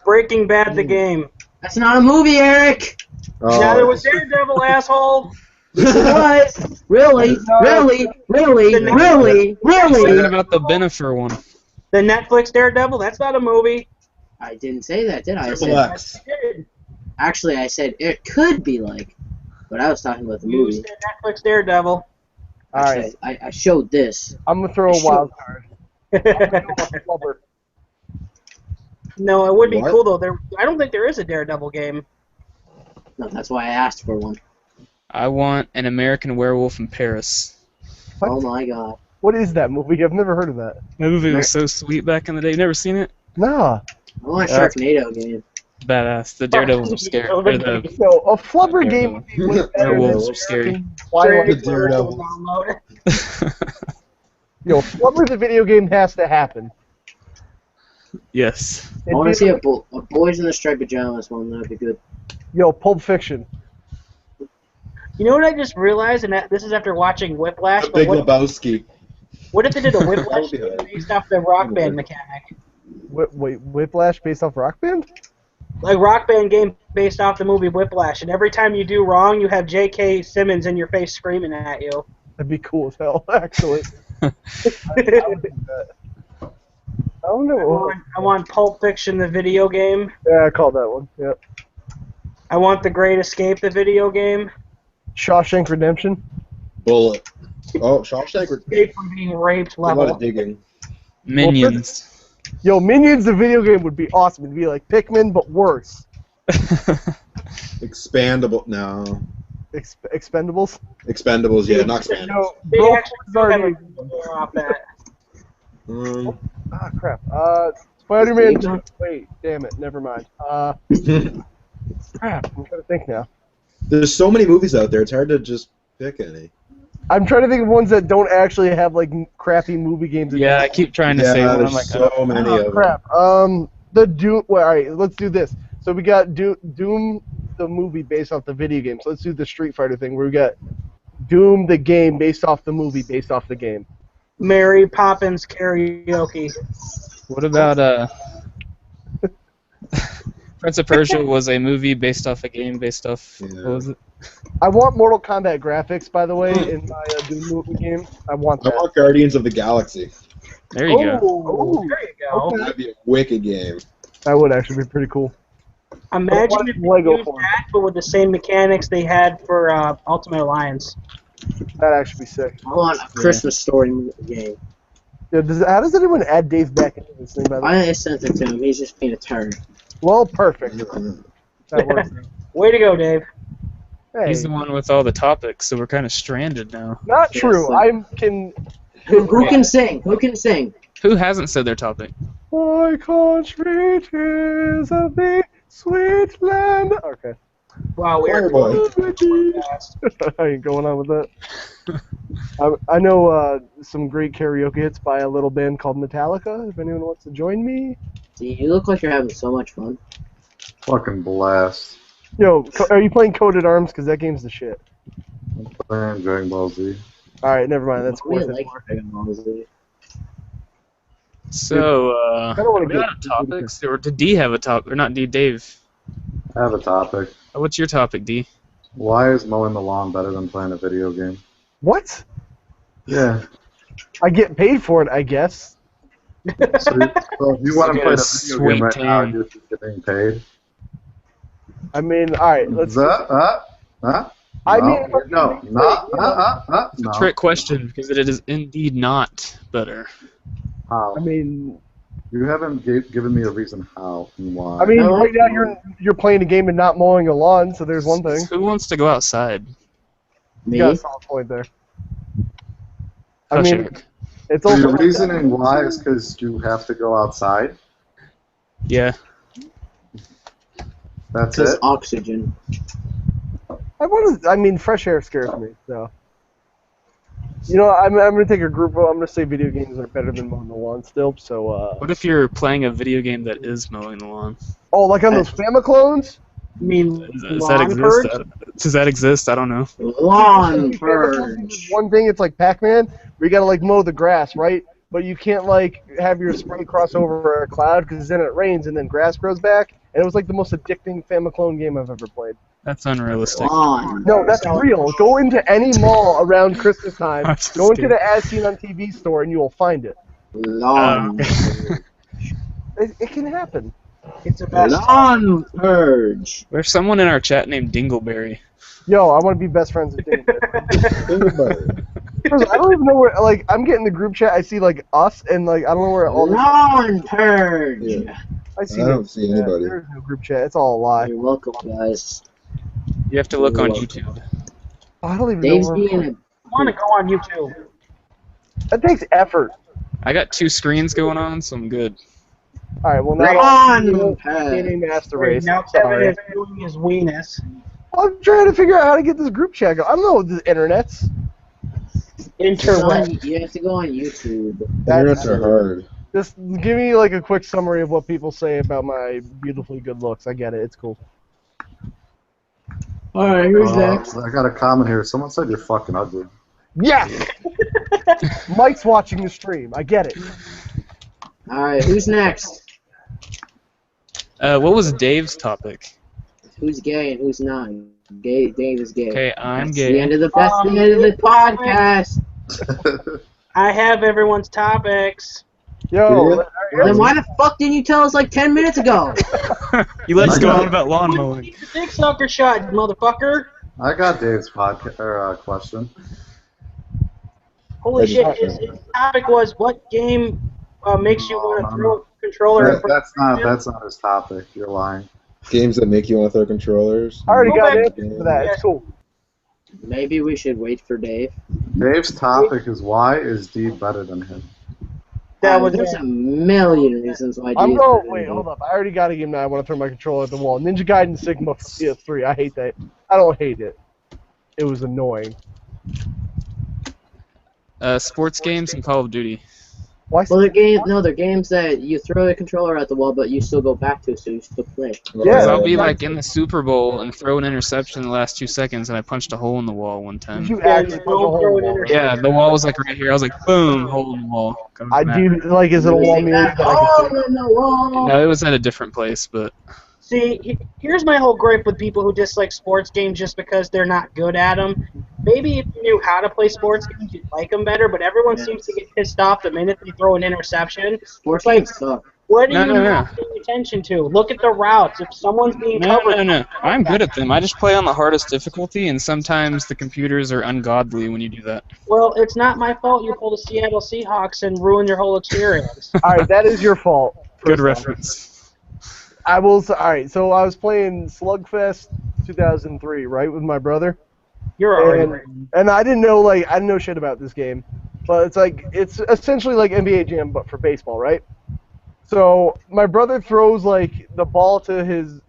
Breaking Bad the game. That's not a movie, Eric! Oh, Neither was Daredevil, asshole. Yes, it was! Really? Really? Really? Really? Thinking Really? about the Benifer one. The Netflix Daredevil. That's not a movie. I didn't say that, did I? I Triple said, X. actually, I said it could be like, but I was talking about the You movie. said Netflix Daredevil. Alright, Actually, I showed this. I'm gonna throw a wild card. Flubber. No, it would be What? cool though. I don't think there is a Daredevil game. No, that's why I asked for one. I want an American Werewolf in Paris. What? Oh my god. What is that movie? I've never heard of that. That movie was so sweet back in the day. You never seen it? Nah. I want a Sharknado game. Badass. The Daredevils are scary. Or the So a flubber game would be way better werewolves than are scary. Twilight. Daredevil. Yo, flubber the video game has to happen. Yes. I want to see a Boys in the Striped Pajamas one. That'd be good. Yo, Pulp Fiction. You know what I just realized, and this is after watching Whiplash. The But Big what Lebowski. if they did a Whiplash game based off the Rock Band mechanic? Wait, Whiplash based off Rock Band? Like Rock Band game based off the movie Whiplash, and every time you do wrong, you have J.K. Simmons in your face screaming at you. That'd be cool as hell, actually. I would do that. I don't know. I want Pulp Fiction, the video game. Yeah, I called that one. Yep. I want The Great Escape, the video game. Shawshank Redemption. Bullet. Oh, Shawshank. Escape from being raped A lot level. of digging. Minions. Yo, Minions, the video game would be awesome. It'd be like Pikmin, but worse. Expandable. No. Expendables. Expendables. Yeah, not expandables. Yo, They Bro actually is do have already. a off that. Ah, crap. Spider-Man 2. Wait, damn it. Never mind. Crap. I'm trying to think now. There's so many movies out there. It's hard to just pick any. I'm trying to think of ones that don't actually have like crappy movie games. Yeah, I keep trying to say Yeah, one. there's I'm like, so many of them. Crap. The Doom. Well, all right, let's do this. So we got Doom, the movie based off the video game. So let's do the Street Fighter thing where we got Doom, the game based off the movie based off the game. Mary Poppins karaoke. what about Prince of Persia was a movie based off a game based off. Yeah. What was it? I want Mortal Kombat graphics, by the way, in my Doom movie game. I want I that. want Guardians of the Galaxy. There you go. Oh, There you go. Okay. That'd be a wicked game. that would actually be pretty cool. Imagine if they Lego used form. that, but with the same mechanics they had for Ultimate Alliance. That'd actually be sick. I want a Christmas Story game. Yeah, how does anyone add Dave back into this thing, by the way? I sent it to him. He's just being a turd. Well, perfect. That works. Way to go, Dave. Hey, He's the one with all the topics, so we're kind of stranded now. not true. Yes, I can. Who can sing? Who can sing? Who hasn't said their topic? My country is a big sweet land. Okay. Wow, we are Fireboy. fast. I ain't going on with that. I know some great karaoke hits by a little band called Metallica. If anyone wants to join me. See, you look like you're having so much fun. Fucking blast. Yo, are you playing Coded Arms? Because that game's the shit. I'm playing Dragon Ball Z. Alright, never mind. That's I really worth it. like Dragon Ball Z. So, I don't want we to got topics. Or did D have a topic? Or not D, Dave. I have a topic. What's your topic, D? Why is mowing the lawn better than playing a video game? What? Yeah. I get paid for it, I guess. So if you want to You play got a a video game right sweet now, tan. you're just getting paid. I mean, alright, let's. I No, mean, no, no. Trick question, because it is indeed not better. How? I mean, You haven't given me a reason how and why. I mean, No. right now you're playing a game and not mowing a lawn, so there's one thing. Who wants to go outside? You Me? got a solid point there. I Hush, mean, Eric. it's the also reasoning why is because you have to go outside. Yeah. That's Because it. oxygen. I mean, fresh air scares me. So, you know, I'm gonna take a group vote. I'm gonna say video games are better than mowing the lawn still. So, What if you're playing a video game that is mowing the lawn? oh, like on those Famiclones? I mean, Does that lawn exist? purge? Does that exist? I don't know. Lawn purge. One thing, it's like Pac-Man, where you gotta like mow the grass, right? But you can't like have your spray cross over a cloud because then it rains and then grass grows back. And it was like the most addicting Famiclone game I've ever played. That's unrealistic. Lawn. No, that's real. Go into any mall around Christmas time. I'm just Go into kidding. the As Seen on TV store and you will find it. Lawn. It can happen. It's a best. Lawn purge. There's someone in our chat named Dingleberry. Yo, I want to be best friends with Dingleberry. I don't even know where. Like, I'm getting the group chat. I see like us and like I don't know where all this. Lawn purge. Yeah. I see. I no don't see group chat. anybody. There's no group chat. It's all a lie. You're welcome, guys. You have to look on YouTube. I don't even Dave's know. being Where... a I want to go on YouTube. That takes effort. I got 2 screens going on, so I'm good. All right, well Come now on, Pat. Gaming Master Wait, Race. now Kevin Sorry. is doing his weenus. I'm trying to figure out how to get this group chat going. I don't know the internets. Interweb. You have to go on YouTube. Internets are hard. Just give me like a quick summary of what people say about my beautifully good looks. I get it. It's cool. All right, who's next? I got a comment here. Someone said you're fucking ugly. Yes! Mike's watching the stream. I get it. All right, who's next? What was Dave's topic? Who's gay and who's not? Dave is gay. Okay, I'm That's gay. the end of the podcast. I have everyone's topics. Yo, Then why the fuck didn't you tell us like 10 minutes ago? You let us go on about lawn mowing. Need the dick sucker shot, motherfucker. I got Dave's question. Holy shit! His topic was what game makes you want to throw a controller. That's not his topic. You're lying. Games that make you want to throw controllers. I already Go got an back. answer for that. It's cool. Maybe we should wait for Dave. Dave's topic is why is Dee better than him? That was There's a million reasons why I'm Dave is going. better than Wait, him. hold up. I already got a game now. I want to throw my controller at the wall. Ninja Gaiden Sigma for PS3. I hate that. I don't hate it. It was annoying. Sports games and Call of Duty. Why? Well, they're games that you throw the controller at the wall, but you still go back to, so you still play. Because Yeah. I'll be like in the Super Bowl and throw an interception in the last 2 seconds, and I punched a hole in the wall one time. Did you Yeah, actually you punch a don't hole throw in an the wall? Yeah, the wall was like right here. I was like, boom, hole in the wall. Comes I back. do. Like, is it a wall mirror? that I can Oh, see? no, wall. No, it was at a different place, but See, here's my whole gripe with people who dislike sports games just because they're not good at them. Maybe if you knew how to play sports games, you'd like them better, but everyone seems to get pissed off the minute they throw an interception. Sports games suck. What are No, you no, not paying attention to? Look at the routes. If someone's being no, covered... no. I'm good at them. I just play on the hardest difficulty, and sometimes the computers are ungodly when you do that. Well, it's not my fault you pulled the Seattle Seahawks and ruined your whole experience. All right, that is your fault. Good First off. reference. I will. All right, so I was playing Slugfest 2003, right, with my brother, You're alright. and I didn't know shit about this game, but it's essentially like NBA Jam but for baseball, right? So my brother throws like the ball to his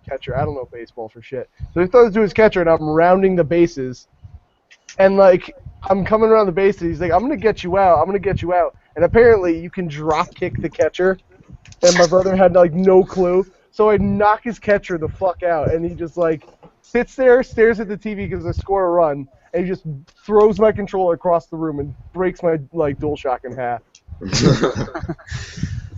catcher. I don't know baseball for shit. So he throws it to his catcher, and I'm rounding the bases, and like I'm coming around the bases. He's like, "I'm gonna get you out. I'm gonna get you out." And apparently you can drop kick the catcher. And my brother had like no clue, so I knock his catcher the fuck out, and he just like sits there, stares at the TV because I score a run, and he just throws my controller across the room and breaks my like DualShock in half.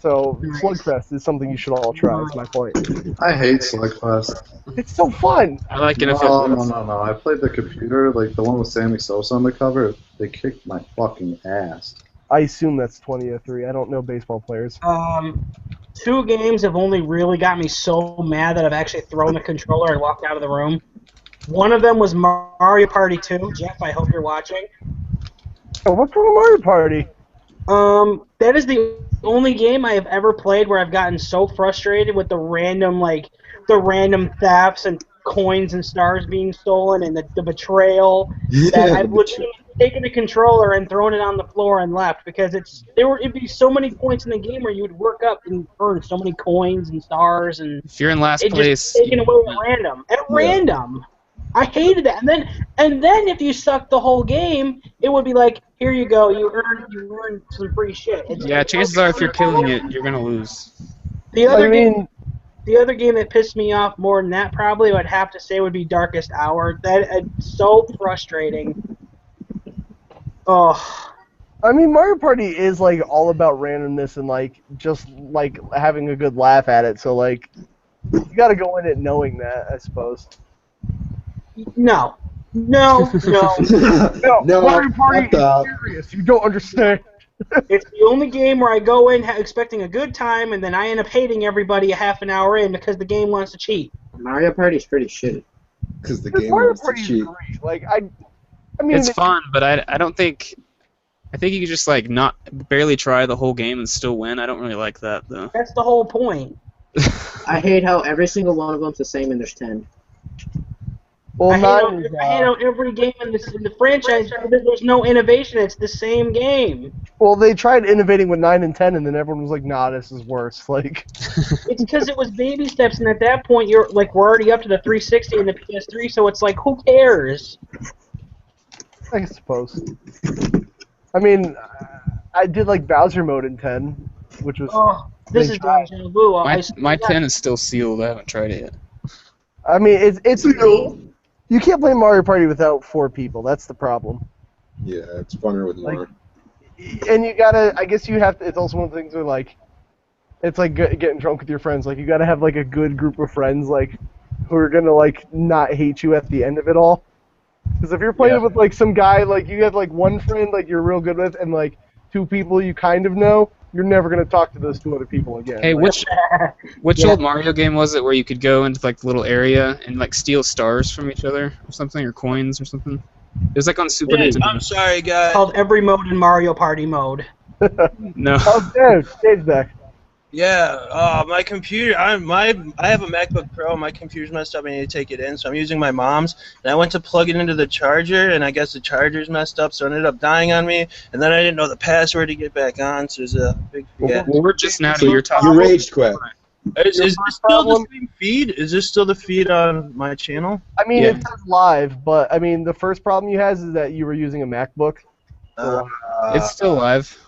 So Slugfest is something you should all try. Is my point. I hate Slugfest. It's so fun. I like it if it No. works. I played the computer, like the one with Sammy Sosa on the cover. They kicked my fucking ass. I assume that's 2003. I don't know baseball players. 2 games have only really got me so mad that I've actually thrown the controller and walked out of the room. One of them was Mario Party 2. Jeff, I hope you're watching. Oh, what's wrong with Mario Party? That is the only game I have ever played where I've gotten so frustrated with the random thefts and coins and stars being stolen and the betrayal that I would taken the controller and thrown it on the floor and left because it'd be so many points in the game where you would work up and earn so many coins and stars and If you're in last it place, just taken away at random. Random. I hated that. And then if you sucked the whole game, it would be like, here you go, you earned some free shit. yeah, chances are if you're killing it, you're gonna lose. The I other game mean, the other game that pissed me off more than that probably I'd have to say would be Darkest Hour. It's so frustrating. Oh. I mean, Mario Party is like all about randomness and like just like having a good laugh at it. So like, you got to go in it knowing that, I suppose. No. No. No, No, Mario Party what the- is serious. You don't understand. It's the only game where I go in expecting a good time and then I end up hating everybody a half an hour in because the game wants to cheat. Mario Party's pretty shitty. Because the This game Mario wants to Party is cheat. great. Like I mean, It's fun, but I don't think. I think you could just like not barely try the whole game and still win. I don't really like that though. That's the whole point. I hate how every single one of them's the same and there's 10. Well, I hate, 9 on, is, I hate on every game in the franchise. There's no innovation. It's the same game. well, they tried innovating with 9 and 10, and then everyone was like, "Nah, this is worse." Like, It's because it was baby steps, and at that point, we're already up to the 360 and the PS3. So it's like, who cares? I suppose. I mean, I did like Bowser mode in 10, which was. Oh, this is deja vu. My 10 is still sealed. I haven't tried it yet. I mean, it's you can't play Mario Party without 4 people. That's the problem. Yeah, it's funner with more. And you gotta. I guess you have to. It's also one of the things where like, it's like getting drunk with your friends. Like you gotta have like a good group of friends like, who are gonna like not hate you at the end of it all. Because if you're playing with like some guy like you have like one friend like you're real good with and like 2 people you kind of know, you're never gonna talk to those 2 other people again. Hey, like, which old Mario game was it where you could go into like the little area and like steal stars from each other or something, or coins or something? It was like on Super Hey, Nintendo. I'm sorry, guys. called every mode in Mario Party mode. No. Oh, dude, Dave's back. Yeah, my computer. I have a MacBook Pro. My computer's messed up. I need to take it in, so I'm using my mom's. And I went to plug it into the charger, and I guess the charger's messed up, so it ended up dying on me. And then I didn't know the password to get back on, so there's a big forget. Well, we're just now So to your top. you raged quit. Is this still the same feed? Is this still the feed on my channel? I mean, Yeah. it says live, but I mean, the first problem you has is that you were using a MacBook. It's still live.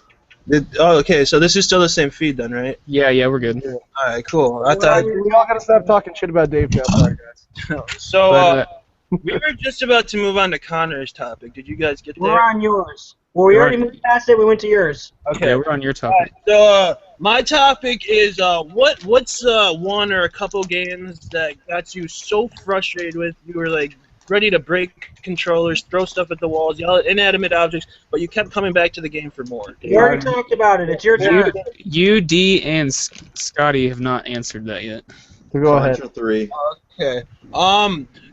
Okay, so this is still the same feed then, right? Yeah, we're good. All right, cool. I thought. We all gotta stop talking shit about Dave now. Sorry, guys. So But, we were just about to move on to Connor's topic. Did you guys get We're there? on yours. Well, we We're already on- moved past it. We went to yours. Okay. yeah, we're on your topic. So my topic is what's one or a couple games that got you so frustrated with you were like ready to break controllers, throw stuff at the walls, yell at inanimate objects, but you kept coming back to the game for more. We already talked about it. It's your turn. You, D, and Scotty have not answered that yet. So go ahead. Contra 3. Okay.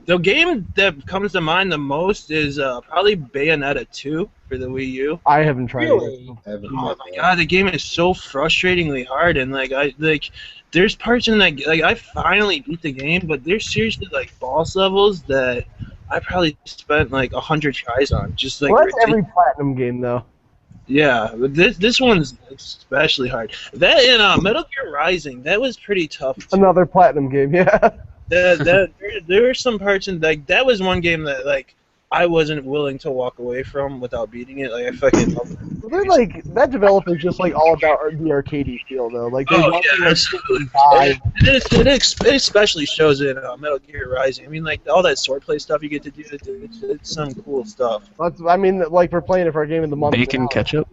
The game that comes to mind the most is probably Bayonetta 2 for the Wii U. I haven't tried Really? it. Haven't Oh played my that. god, the game is so frustratingly hard, and there's parts in that I finally beat the game, but there's seriously like boss levels that I probably spent like 100 tries on, just like Well, that's every platinum game though. yeah. But this one's especially hard. That and Metal Gear Rising, that was pretty tough. Too. Another platinum game, yeah. There were some parts in like that was one game that like I wasn't willing to walk away from without beating it. Like I fucking loved it. They're like that developer's just like all about the arcadey feel though. Like they Oh want yeah, to, like, absolutely. dive. It especially shows in Metal Gear Rising. I mean, like all that swordplay stuff you get to do. It's some cool stuff. I mean, like we're playing it for our game of the month. Bacon now. ketchup.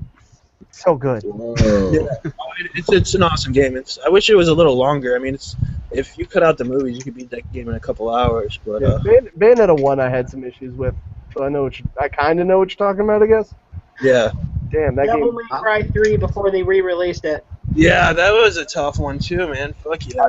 It's so good. Whoa. It's an awesome game. I wish it was a little longer. I mean, if you cut out the movies, you could beat that game in a couple hours. But Yeah, Bayonetta 1 I had some issues with, so I kind of know what you're talking about, I guess. yeah, Damn, that Devil game. May Cry 3 before they re-released it. yeah, that was a tough one too, man. Fuck yeah.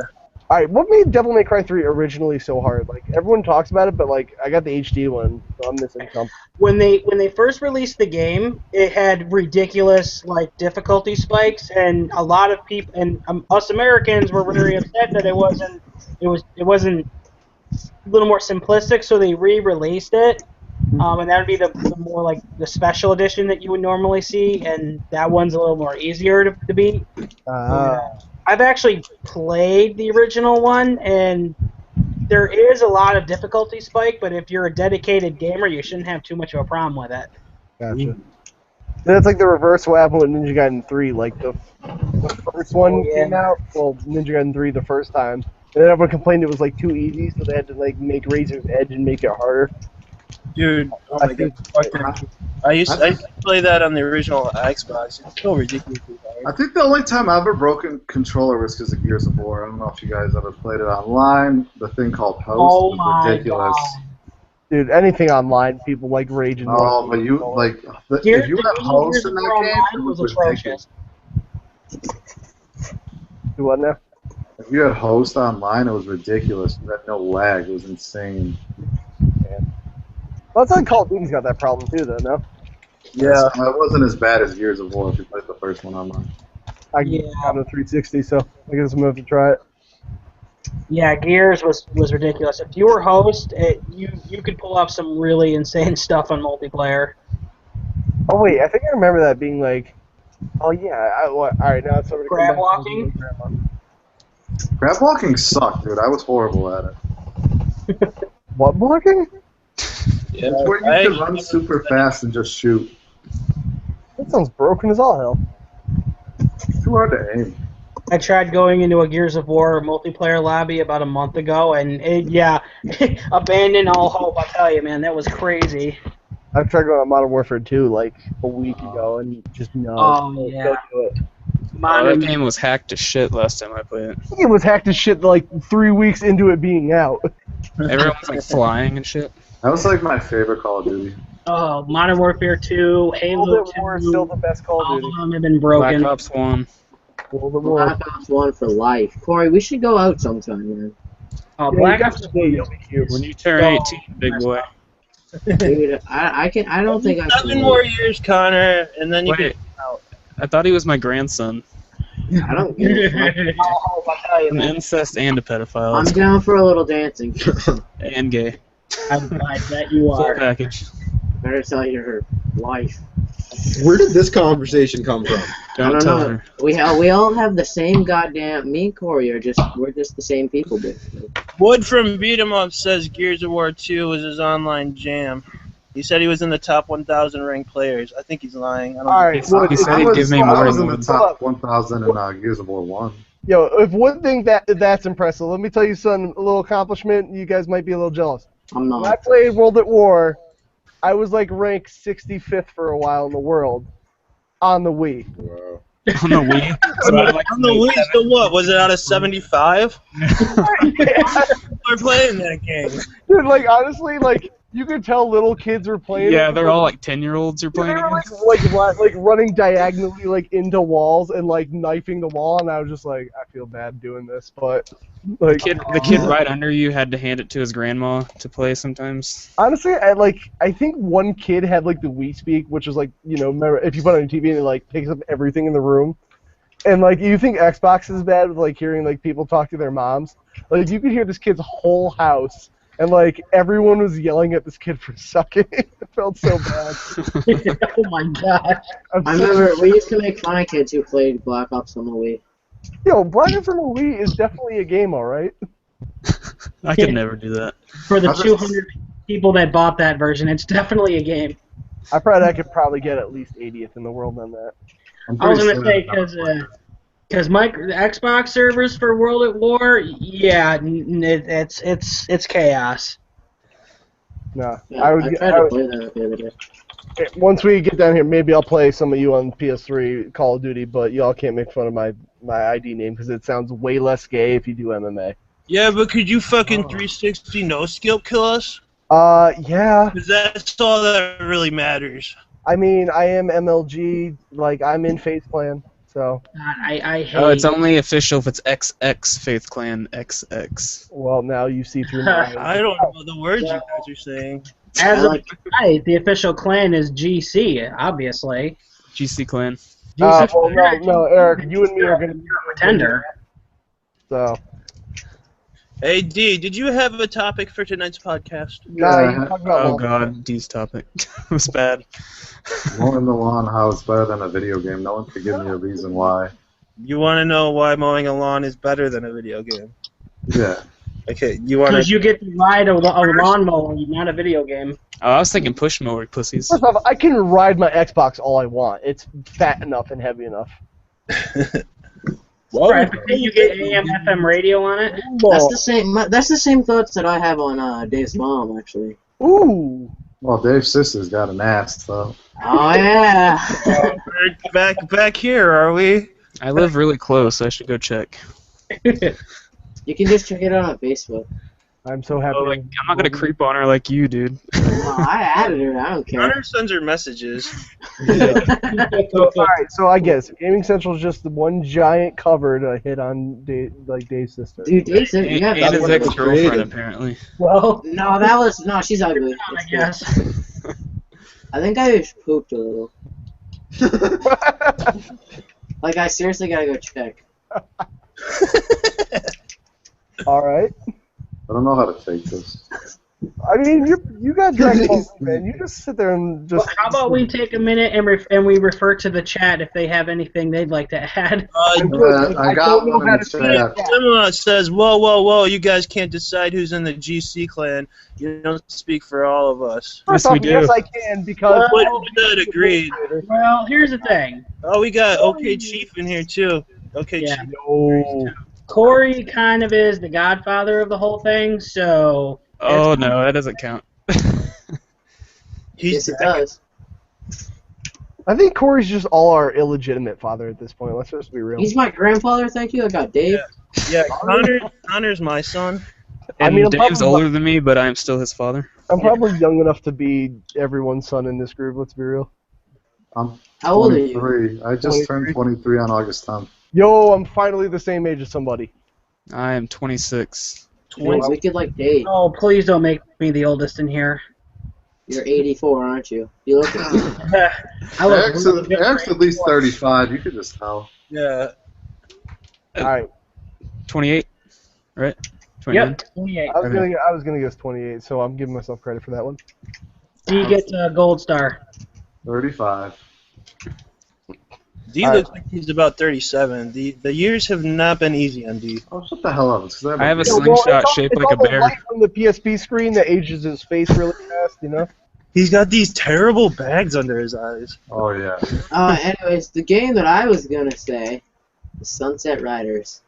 All right, what made Devil May Cry 3 originally so hard? Like everyone talks about it, but like I got the HD one, so I'm missing something. When they first released the game, it had ridiculous like difficulty spikes, and a lot of people and us Americans were very upset that it wasn't a little more simplistic. So they re-released it, and that would be the more like the special edition that you would normally see, and that one's a little more easier to beat. I've actually played the original one, and there is a lot of difficulty spike, but if you're a dedicated gamer, you shouldn't have too much of a problem with it. Gotcha. That's like the reverse what happened with Ninja Gaiden 3. Like the first one came out, well, Ninja Gaiden 3 the first time, and then everyone complained it was like too easy, so they had to like make Razor's Edge and make it harder. Dude, oh my god. I used to play that on the original Xbox. It's so ridiculously hard. I think the only time I ever broken controller was because of Gears of War. I don't know if you guys ever played it online. The thing called Host Oh my was ridiculous. God. Dude, anything online, people like raging. Oh, but you like if you had Host in that game, it was ridiculous. Do what now? If you had Host online, it was ridiculous. You had no lag. It was insane. Well, it's like Call of Duty's got that problem too, though. No. Yeah. It wasn't as bad as Gears of War if you played the first one online. I got a 360, so I guess I'm gonna have to try it. Yeah, Gears was ridiculous. If you were host, you could pull off some really insane stuff on multiplayer. Oh wait, I think I remember that being like, oh yeah, all right, now it's over to Grab walking? Grab walking sucked, dude. I was horrible at it. What blocking? Yeah, It's where you can run super fast and just shoot. That sounds broken as all hell. It's too hard to aim. I tried going into a Gears of War multiplayer lobby about a month ago, and abandon all hope. I tell you, man, that was crazy. I've tried going on Modern Warfare 2 like a week ago, and just no. Oh, yeah. Don't do it. That game was hacked to shit last time I played it. It was hacked to shit like 3 weeks into it being out. Everyone's like flying and shit. That was like my favorite Call of Duty. Oh, Modern Warfare 2, Halo World 2. at War is still the best Call All of Duty. of them have been broken. Black Ops 1. World at War. Black Ops 1 for life. Corey, we should go out sometime, man. Oh, Black Ops 2. You'll be cute. When you turn 18, big boy. Dude, I don't think I can. 7 more years, Connor, and then you Wait, can out. I thought he was my grandson. I don't give a fuck. Oh, I tell you, An man. incest and a pedophile. I'm down for a little dancing. And gay. I bet you Full are. package. Better tell your wife. Where did this conversation come from? Don't I tell don't know. her. We all have the same goddamn. Me and Corey we're just the same people, basically. Wood from Beat 'em Up says Gears of War 2 was his online jam. He said he was in the top 1,000 ranked players. I think he's lying. I don't All right, He said he'd give me I more was in than the one. top 1,000 in Gears of War 1. Yo, if one thing that's impressive, let me tell you some a little accomplishment. You guys might be a little jealous. I'm When I not. played World at War, I was like ranked 65th for a while in the world on the Wii. Wow. On the Wii. So I like On the Wii, so what? Was it out of 75? We're playing that game. Dude, like honestly, like you could tell little kids were playing. Yeah, it. they're all like 10-year-olds you're They playing were against. like running diagonally like into walls and like knifing the wall, and I was just like, I feel bad doing this, but like The kid right under you had to hand it to his grandma to play sometimes. honestly, I think one kid had like the Wii Speak, which was like, you know, remember if you put it on your TV and it like picks up everything in the room, and like you think Xbox is bad with like hearing like people talk to their moms, like you could hear this kid's whole house. And, like, everyone was yelling at this kid for sucking. It felt so bad. Oh my gosh. I remember we used to make fun of kids who played Black Ops on the Wii. Yo, Black Ops on the Wii is definitely a game, alright? I could never do that. For the I just- 200 people that bought that version, it's definitely a game. I could probably get at least 80th in the world on that. I'm I was pretty gonna say certain because the Xbox servers for World at War, yeah, it's chaos. No, Yeah, I I would. tried to play that the other day. Once we get down here, maybe I'll play some of you on PS3 Call of Duty, but y'all can't make fun of my ID name because it sounds way less gay if you do MMA. Yeah, but could you fucking 360 no-skill kill us? Yeah. Because that's all that really matters. I mean, I am MLG, like, I'm in Faith Clan, so. I hate. Oh, it's only official if it's XX Faith Clan XX. Well, now you see through my. I don't know the words you guys are saying. As I of like- tonight, the official clan is GC, obviously. GC Clan. Well, no, Eric, you and me are gonna be Pretender. So. Hey, D, did you have a topic for tonight's podcast? Nah, you talk about Oh god, D's topic. It was bad. Mowing the lawn, how it's better than a video game. No one could give me a reason why. You want to know why mowing a lawn is better than a video game? Yeah. Okay, you want Because to... you get to ride a lawnmower, not a video game. Oh, I was thinking push mower pussies. First off, I can ride my Xbox all I want. It's fat enough and heavy enough. Right, but then you get AM, FM radio on it. That's the same thoughts that I have on Dave's mom, actually. Ooh. Well, Dave's sister's got an ass, though. Oh yeah. We're back here, are we? I live really close, so I should go check. You can just check it out on Facebook. I'm so happy. Oh, like, I'm not gonna creep on her like you, dude. No, I added her. I don't care. Connor sends her messages. Alright, so I guess Gaming Central is just the one giant cover to hit on Dave's sister. Dude, Dave said you have And his that one. ex-girlfriend, apparently. Well, No, she's ugly. I guess. I think I just pooped a little. Like, I seriously gotta go check. All right. I don't know how to take this. I mean, you got Dragon Ball Z, man. You just sit there and just. How about we take a minute and we refer to the chat if they have anything they'd like to add? I got one in the chat. Simula says, whoa, you guys can't decide who's in the GC clan. You don't speak for all of us. First Yes, we off, do. yes, I can because. Agreed. Well, here's the thing. Oh, we got OK Chief in here, too. OK Yeah. Chief. No. Corey kind of is the godfather of the whole thing, so... Oh no, that doesn't count. He's Yes, it does. I think Corey's just all our illegitimate father at this point. Let's just be real. He's my grandfather, thank you. I got Dave. Yeah, Connor's my son. I And mean, I'm Dave's probably- older than me, but I'm still his father. I'm probably young enough to be everyone's son in this group. Let's be real. I'm How old are you? 23. I just turned 23 on August 10th. Yo, I'm finally the same age as somebody. I am 26. You're wicked like Dave. Oh, please don't make me the oldest in here. You're 84, aren't you? You look. I look Eric's really Eric's at least 35. You could just tell. Yeah. All right. 28, right? 29? Yep, 28. I was gonna guess 28, so I'm giving myself credit for that one. D gets a gold star. 35. D looks like he's about 37. The years have not been easy on D. Oh, shut the hell up. It's 'cause I have a Yo, slingshot it's shaped it's like a all the bear. light from the PSP screen that ages his face really fast, you know. He's got these terrible bags under his eyes. Oh, yeah. Anyways, the game that I was gonna say is Sunset Riders.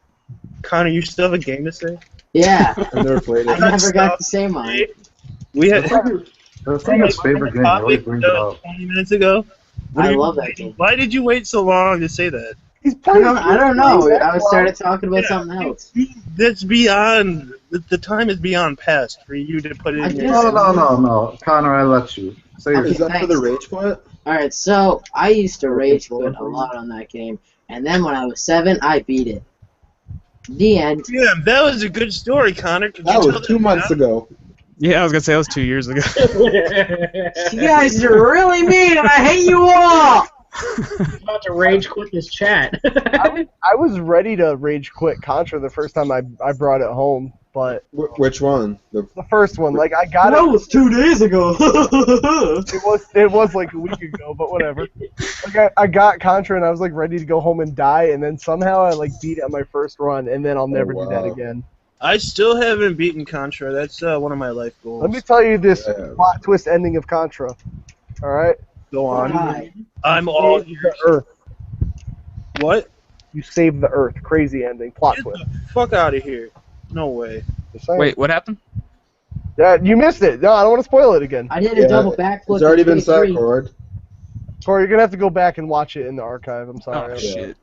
Connor, you still have a game to say? Yeah, I've never played I it. never got to say mine. We had That's like his favorite game. He always brings it up. 20 minutes ago. What I do you- love that game. Why did you wait so long to say that? He's I playing. don't know. I started talking about Yeah. something else. That's beyond. The time is beyond past for you to put it I in just- your. No. Connor, I let you. Say your Is that for the rage quit? Alright, so I used to rage quit a lot on that game, and then when I was 7, I beat it. The end. Yeah, that was a good story, Connor. Could That you was tell 2 months ago. Yeah, I was gonna say that was 2 years ago. You guys are really mean, and I hate you all! I'm about to rage quit this chat. I was ready to rage quit Contra the first time I brought it home, but Which one? the first one, like I got That it. was 2 days ago. It was like a week ago, but whatever. Like I got Contra and I was like ready to go home and die, and then somehow I like beat it on my first run, and then I'll never do that wow. again. I still haven't beaten Contra. That's one of my life goals. Let me tell you this Yeah. plot twist ending of Contra. All right, go on. Why? I'm all Save ears. the Earth. What? You save the Earth. Crazy ending. Plot Get twist. the fuck out of here. No way. Just saying. Wait, what happened? Yeah, you missed it. No, I don't want to spoil it again. I did a Yeah, double backflip. It's already in been K3. set, Cord. Corey, you're gonna have to go back and watch it in the archive. I'm sorry. Oh, shit.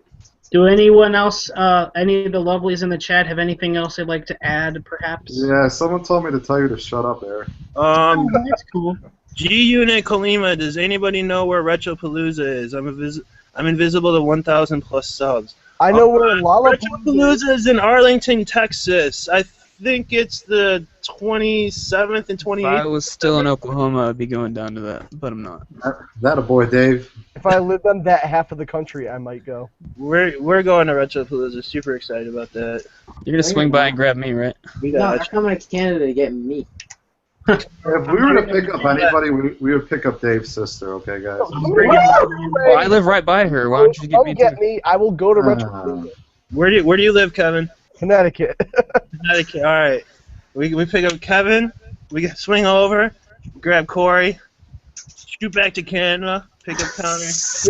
Do anyone else, any of the lovelies in the chat, have anything else they'd like to add, perhaps? Yeah, someone told me to tell you to shut up, Eric. Oh, that's cool. G Unit Kolima, does anybody know where Retropalooza is? I'm invisible to 1,000 plus subs. I know where Lollapalooza is. Retropalooza is in Arlington, Texas. I think it's the 27th and If 28th. I was still in Oklahoma, I'd be going down to that, but I'm not. That a boy, Dave. If I lived on that half of the country, I might go. We're going to Retropalooza. Super excited about that. You're gonna swing by and grab me, right? We No, got they're coming to Canada to get me. If we were to pick up anybody, we would pick up Dave's sister, okay, guys? Well, I live right by her. Why don't you get Come me get too? me. I will go to Ah. Retropalooza. Where do you live, Kevin? Connecticut. Connecticut. All right. We pick up Kevin. We swing over, grab Corey, shoot back to Canada, pick up Connor.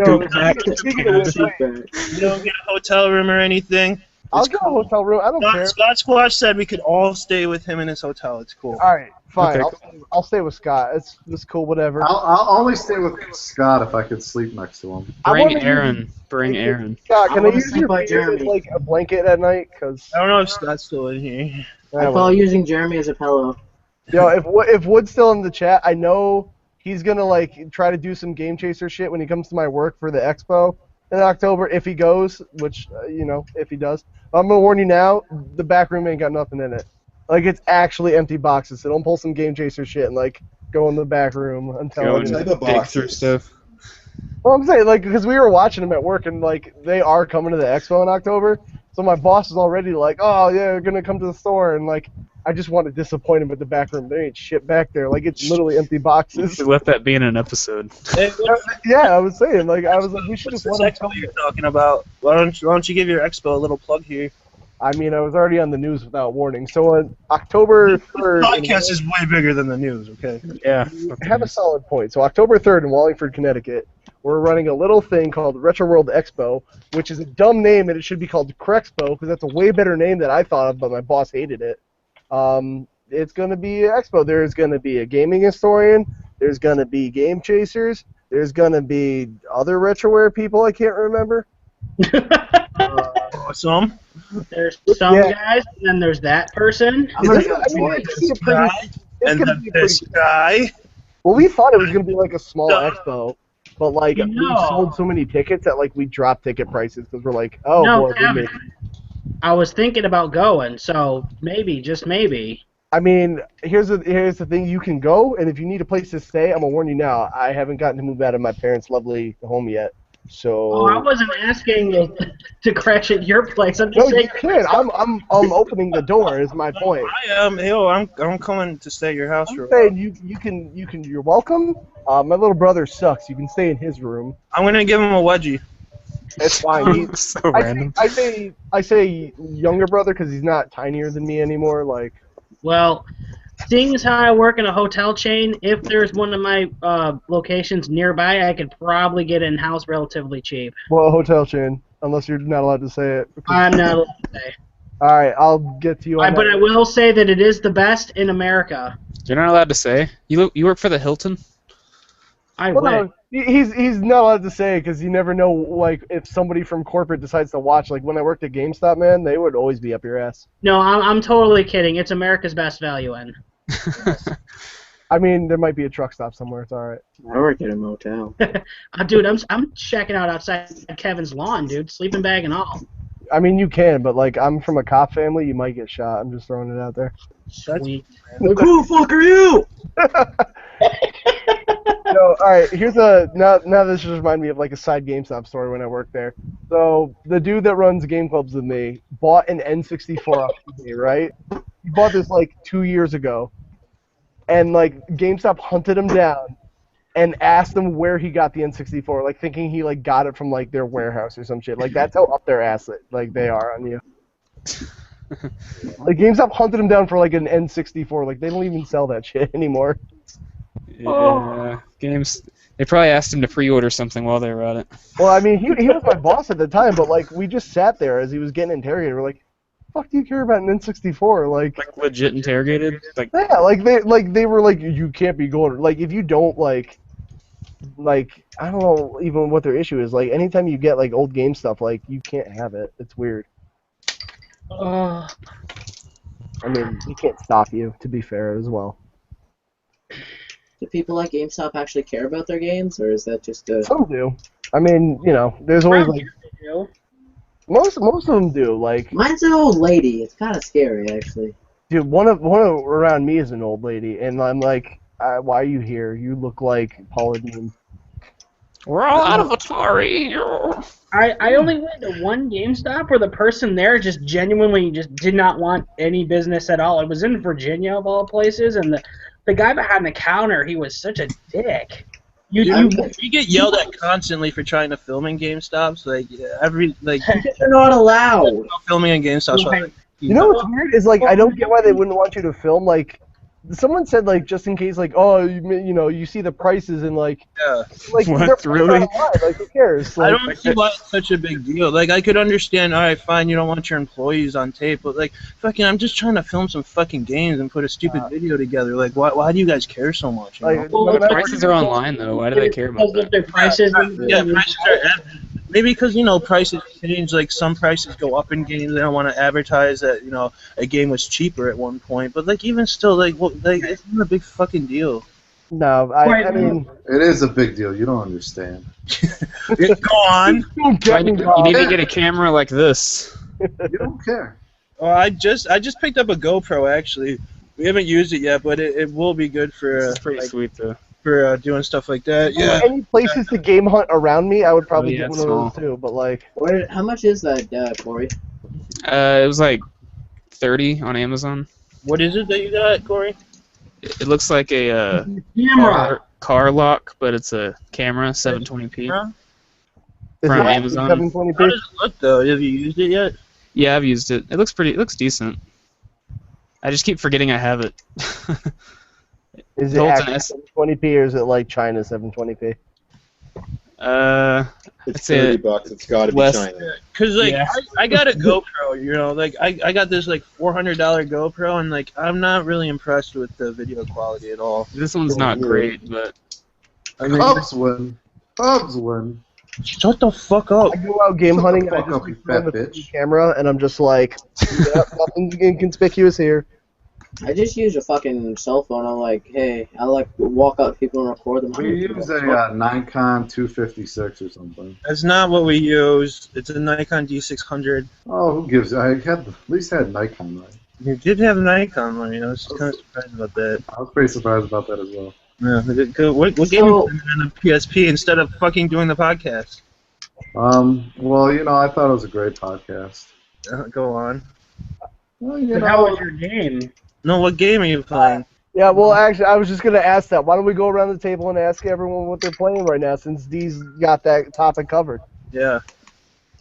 Yo, back to speaking of which, You don't get a hotel room or anything. I'll get a hotel room. I don't care. Scott Squatch said we could all stay with him in his hotel. It's cool. All right, fine. Okay. I'll stay with Scott. It's cool. Whatever. I'll only stay with Scott if I could sleep next to him. I Bring wanna Aaron. Bring Aaron. Scott, I can I wanna use sleep your by beard as Jeremy. like a blanket at night? Cause I don't know if Scott's still in here. I call using Jeremy as a pillow. Yo, if Wood's still in the chat, I know he's gonna like try to do some Game Chaser shit when he comes to my work for the expo in October. If he goes, which if he does, I'm gonna warn you now. The back room ain't got nothing in it. Like it's actually empty boxes. So don't pull some Game Chaser shit and like go in the back room. I'm Go telling and you. type of dig through boxes? stuff. Well, I'm saying like because we were watching them at work and like they are coming to the expo in October. So my boss is already like, oh yeah, you're gonna come to the store, and like, I just want to disappoint him at the back room. There ain't shit back there. Like, it's literally empty boxes. Let that be in an episode. Hey, Yeah, I was saying, like, I was like, we should what's just this let him expo you're talking about? Why don't you give your expo a little plug here? I mean, I was already on the news without warning. So on October 3rd... Podcast is way bigger than the news, okay? Yeah. I have a solid point. So October 3rd in Wallingford, Connecticut, we're running a little thing called Retro World Expo, which is a dumb name, and it should be called Crexpo, because that's a way better name than I thought of, but my boss hated it. It's going to be an expo. There's going to be a gaming historian. There's going to be game chasers. There's going to be other retroware people I can't remember. Some? There's some guys, and then there's that person. This guy. Well, we thought it was going to be like a small expo, but like we sold so many tickets that like we dropped ticket prices because we're like, oh boy, Kevin, I was thinking about going, so maybe, just maybe. I mean, here's the thing: you can go, and if you need a place to stay, I'm gonna warn you now. I haven't gotten to move out of my parents' lovely home yet, so. Oh, I wasn't asking you to crash at your place. I'm just saying. No, you can. I'm opening the door. Is my point. I'm coming to stay at your house. I'm saying you can. You're welcome. My little brother sucks. You can stay in his room. I'm gonna give him a wedgie. It's fine. So random. I say younger brother because he's not tinier than me anymore. Like. Well, seeing as how I work in a hotel chain, if there's one of my locations nearby, I could probably get in-house relatively cheap. Well, a hotel chain, unless you're not allowed to say it. I'm not allowed to say. All right, I'll get to you on that. But I will say that it is the best in America. You're not allowed to say? You work for the Hilton? I wish. No, he's not allowed to say it because you never know, like, if somebody from corporate decides to watch. Like, when I worked at GameStop, man, they would always be up your ass. No, I'm totally kidding. It's America's best value in. I mean, there might be a truck stop somewhere. It's all right. I work at a motel. Dude, I'm checking out outside Kevin's lawn, dude, sleeping bag and all. I mean, you can, but, like, I'm from a cop family. You might get shot. I'm just throwing it out there. Sweet. Who the fuck are you? So, all right, here's now this just reminded me of like a side GameStop story when I worked there. So the dude that runs game clubs with me bought an N64 off eBay, right? He bought this like 2 years ago, and like GameStop hunted him down and asked him where he got the N64, like thinking he like got it from like their warehouse or some shit. Like that's how up their ass like they are on you. Like GameStop hunted him down for like an N64. Like they don't even sell that shit anymore. Yeah, games. They probably asked him to pre-order something while they were at it. Well, I mean, he was my boss at the time, but like we just sat there as he was getting interrogated. We're like, "Fuck, do you care about an N64?" Like legit interrogated. Yeah, they were like, "You can't be going." Like if you don't like I don't know even what their issue is. Like anytime you get like old game stuff, like you can't have it. It's weird. I mean, he can't stop you. To be fair, as well. Do people at GameStop actually care about their games, or is that just a... Some do. I mean, you know, there's always like most of them do. Like mine's an old lady. It's kind of scary, actually. Dude, one of around me is an old lady, and I'm like, why are you here? You look like Paula Deen. We're all out of Atari. I only went to one GameStop where the person there just genuinely just did not want any business at all. It was in Virginia, of all places, and the guy behind the counter, he was such a dick. You get yelled at constantly for trying to film in GameStops. They're not allowed. Filming in GameStops. Right. You know what's weird is like I don't get why they wouldn't want you to film like. Someone said like just in case like you know you see the prices and like what really like who cares like, I don't see why it's such a big deal. Like I could understand, all right, fine, you don't want your employees on tape, but like fucking I'm just trying to film some fucking games and put a stupid video together. Like why do you guys care so much? You know? Well, the prices are online though. Why do they care about that? Their prices. Prices are maybe because you know prices change. Like some prices go up in games. They don't want to advertise that you know a game was cheaper at one point. But like even still, like it's not a big fucking deal. No, I mean it is a big deal. You don't understand. Go on. You need to get a camera like this. You don't care. Well, I just picked up a GoPro actually. We haven't used it yet, but it will be good for. It's pretty sweet though. For doing stuff like that. Yeah. Any places to game hunt around me, I would probably get one of small. those too. But like, How much is that, Corey? It was like 30 on Amazon. What is it that you got, Corey? It looks like a Camera. car lock, but it's a camera, 720p. Huh? Is From it Amazon. 720p? How does it look though? Have you used it yet? Yeah, I've used it. It looks decent. I just keep forgetting I have it. Is it Holds actually an S- 720p or is it like China 720p? It's I'd say $30. It's got to be less- China. Cause like Yeah. I got a GoPro, you know, like I got this like $400 GoPro, and like I'm not really impressed with the video quality at all. this one's not great, but I mean, Cubs win. Cubs win. shut the fuck up. I go out game Shut the hunting and I fuck just up, you keep throwing fat the bitch. camera and I'm just like, yeah, nothing inconspicuous here. I just use a fucking cell phone. I'm like, hey, I like walk up to people and record them. We use a Nikon 256 or something. That's not what we use. It's a Nikon D600. Oh, who gives? I had at least had Nikon right. You did have a Nikon, right? I was kind of surprised about that. I was pretty surprised about that as well. Yeah, what game you playing on the PSP instead of fucking doing the podcast? Well, you know, I thought it was a great podcast. Go on. Well, you But how know, was your game? No, what game are you playing? Yeah, well, actually, I was just going to ask that. Why don't we go around the table and ask everyone what they're playing right now since D's got that topic covered? Yeah.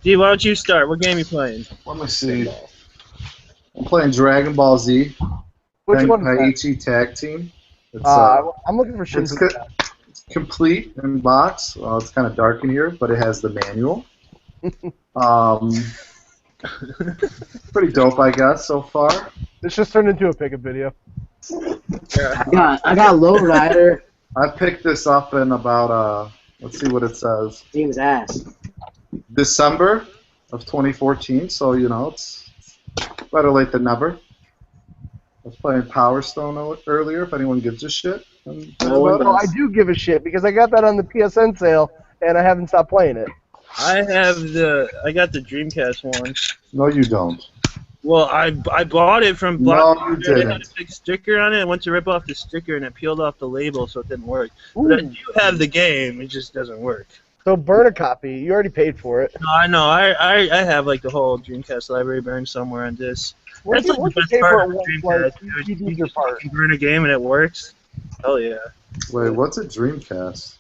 Dee, why don't you start? What game are you playing? let me see. I'm playing Dragon Ball Z. Which one is that? Tenkaichi Tag Team. It's, I'm looking for it's, Shinsuke. it's complete in box. It's kind of dark in here, but it has the manual. Pretty dope, I guess, so far. This just turned into a pickup video. I got Lowrider. I picked this up in about, let's see what it says, Team's ass. December of 2014, so, you know, it's better late than never. I was playing Power Stone earlier, if anyone gives a shit. And that's No one about Well, it. I do give a shit because I got that on the PSN sale and I haven't stopped playing it. I got the Dreamcast one. No, you don't. Well, I bought it from No, Block. you It had a didn't. big sticker on it. I went to rip off the sticker and it peeled off the label, so it didn't work. But I do have the game. It just doesn't work. So burn a copy. You already paid for it. No, I know. I have like the whole Dreamcast library burned somewhere on this. Once That's you, like once the you best pay part for of it the once, like, Dreamcast. you You did your just part. fucking burn a game and it works. Hell yeah. Wait, what's a Dreamcast?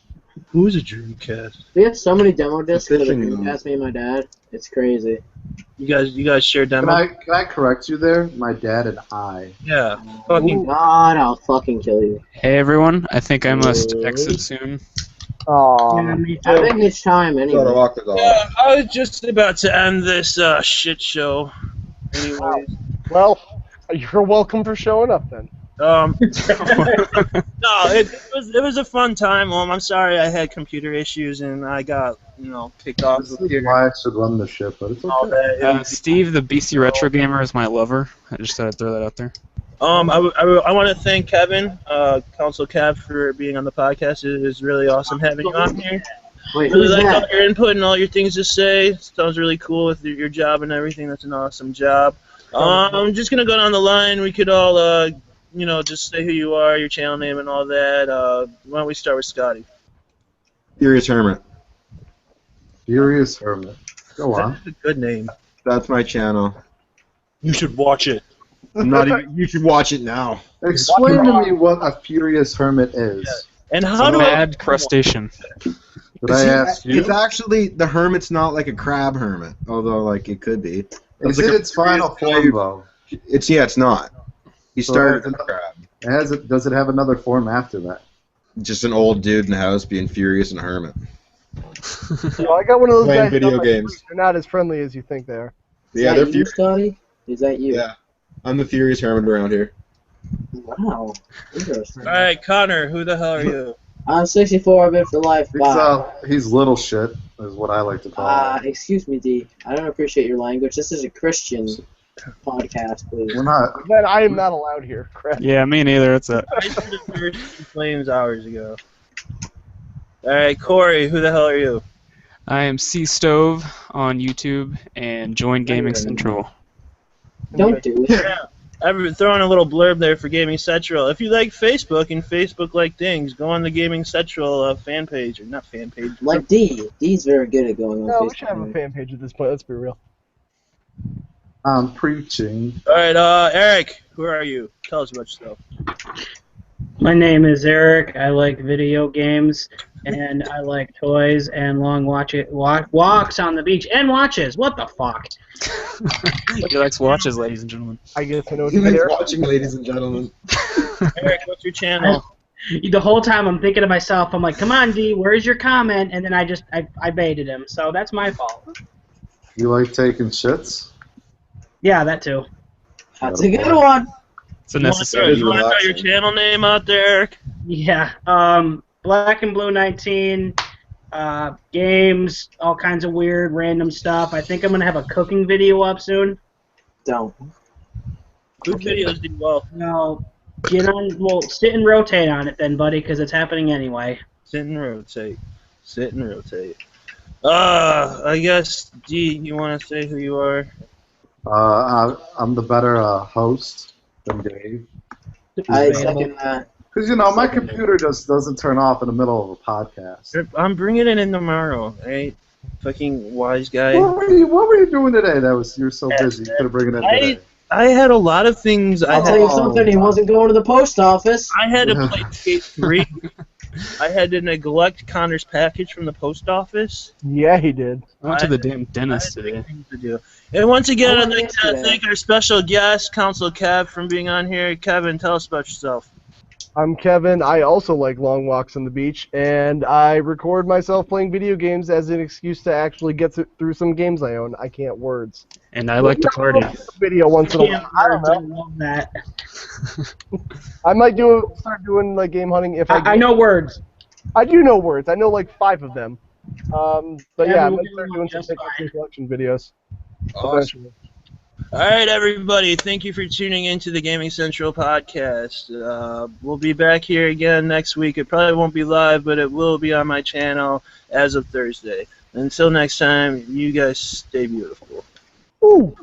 Who's a Dreamcast? We have so many demo discs for the Fishing Dreamcast, me and my dad. It's crazy. You guys share Can demo? I correct you there? My dad and I. Yeah. Oh Fucking. God, I'll fucking kill you. hey everyone, I think I must exit soon. Yeah, Aww. me I too. think it's time Gotta anyway. walk the dog. Yeah, I was just about to end this shit show. Anyways. Well, you're welcome for showing up then. No, it was a fun time. I'm sorry I had computer issues and I got kicked off. This is why I should run the ship, but it's All okay. that. It was- Steve, the BC Retro Gamer, is my lover. I just thought I'd throw that out there. I want to thank Kevin, Council Kev, for being on the podcast. It is really awesome having you on here. Wait, Really who's like all that? your input and all your things to say. Sounds really cool with your job and everything. That's an awesome job. I'm just gonna go down the line. We could all, just say who you are, your channel name, and all that. Why don't we start with Scotty? Furious Hermit. Furious Hermit. Go on. That's a good name. That's my channel. You should watch it. I'm not even. You should watch it now. Explain to me what a Furious Hermit is. And It's how a do mad crustacean. Did I ask you? It's actually the hermit's not like a crab hermit, although like it could be. Is like it a its final form, though? It's not. He So started it's as a not- crab. Does it have another form after that? Just an old dude in the house being furious and a hermit. So I got one of those Playing guys. video on my games. street. They're not as friendly as you think they are. Yeah, Is they're that you, furious. Scotty? Is that you? Yeah, I'm the furious hermit around here. Wow. Interesting. All right, Connor, who the hell are you? I'm 64 bit for life. Bye. He's little shit, is what I like to call him. Excuse me, D. I don't appreciate your language. This is a Christian podcast, please. We're not. Then I am not allowed here. Crap. Yeah, me neither. It's a I should have heard in flames hours ago. All right, Corey, who the hell are you? I am C Stove on YouTube and join Gaming Central. Don't do it. I've thrown a little blurb there for Gaming Central. If you like Facebook and Facebook-like things, go on the Gaming Central fan page, or not fan page. Like D. D's very good at going on No, we Facebook. should have a fan page at this point. Let's be real. I'm preaching. All right, Eric, who are you? Tell us about yourself. My name is Eric. I like video games, and I like toys and long walks on the beach and watches. What the fuck? He likes watches, ladies and gentlemen. I guess I know what He you likes mean. watching, ladies and gentlemen. Eric, what's your channel? The whole time I'm thinking to myself, I'm like, come on, D, where's your comment? And then I baited him, so that's my fault. You like taking shits? Yeah, that too. That's a good one. It's a necessary. You want to throw your channel name out there, Eric? Yeah, Black and Blue 19, games, all kinds of weird, random stuff. I think I'm gonna have a cooking video up soon. Don't. Good videos do well. No, sit and rotate on it then, buddy, because it's happening anyway. Sit and rotate. Sit and rotate. I guess, D, you want to say who you are? I'm the better host than Dave. I second that. Because, you know, my computer just doesn't turn off in the middle of a podcast. I'm bringing it in tomorrow, right? Fucking wise guy. What were you doing today? You were so busy. You could have bring it in today. I had a lot of things. I'll tell you something, he wasn't going to the post office. I had to play Skate 3. I had to neglect Connor's package from the post office. Yeah, he did. I went to the damn dentist today. Things to do. And once again, I'd like to thank our special guest, Council Kev, for being on here. Kevin, tell us about yourself. I'm Kevin. I also like long walks on the beach, and I record myself playing video games as an excuse to actually get through some games I own. I can't words. And I like to party. Video once in a while. I don't know. love that. I might start doing like game hunting if I know words. I do know words. I know like 5 of them. But yeah, I might we're start doing doing some just pickup collection videos. Awesome. All right, everybody. Thank you for tuning into the Gaming Central podcast. We'll be back here again next week. It probably won't be live, but it will be on my channel as of Thursday. Until next time, you guys stay beautiful. Ooh.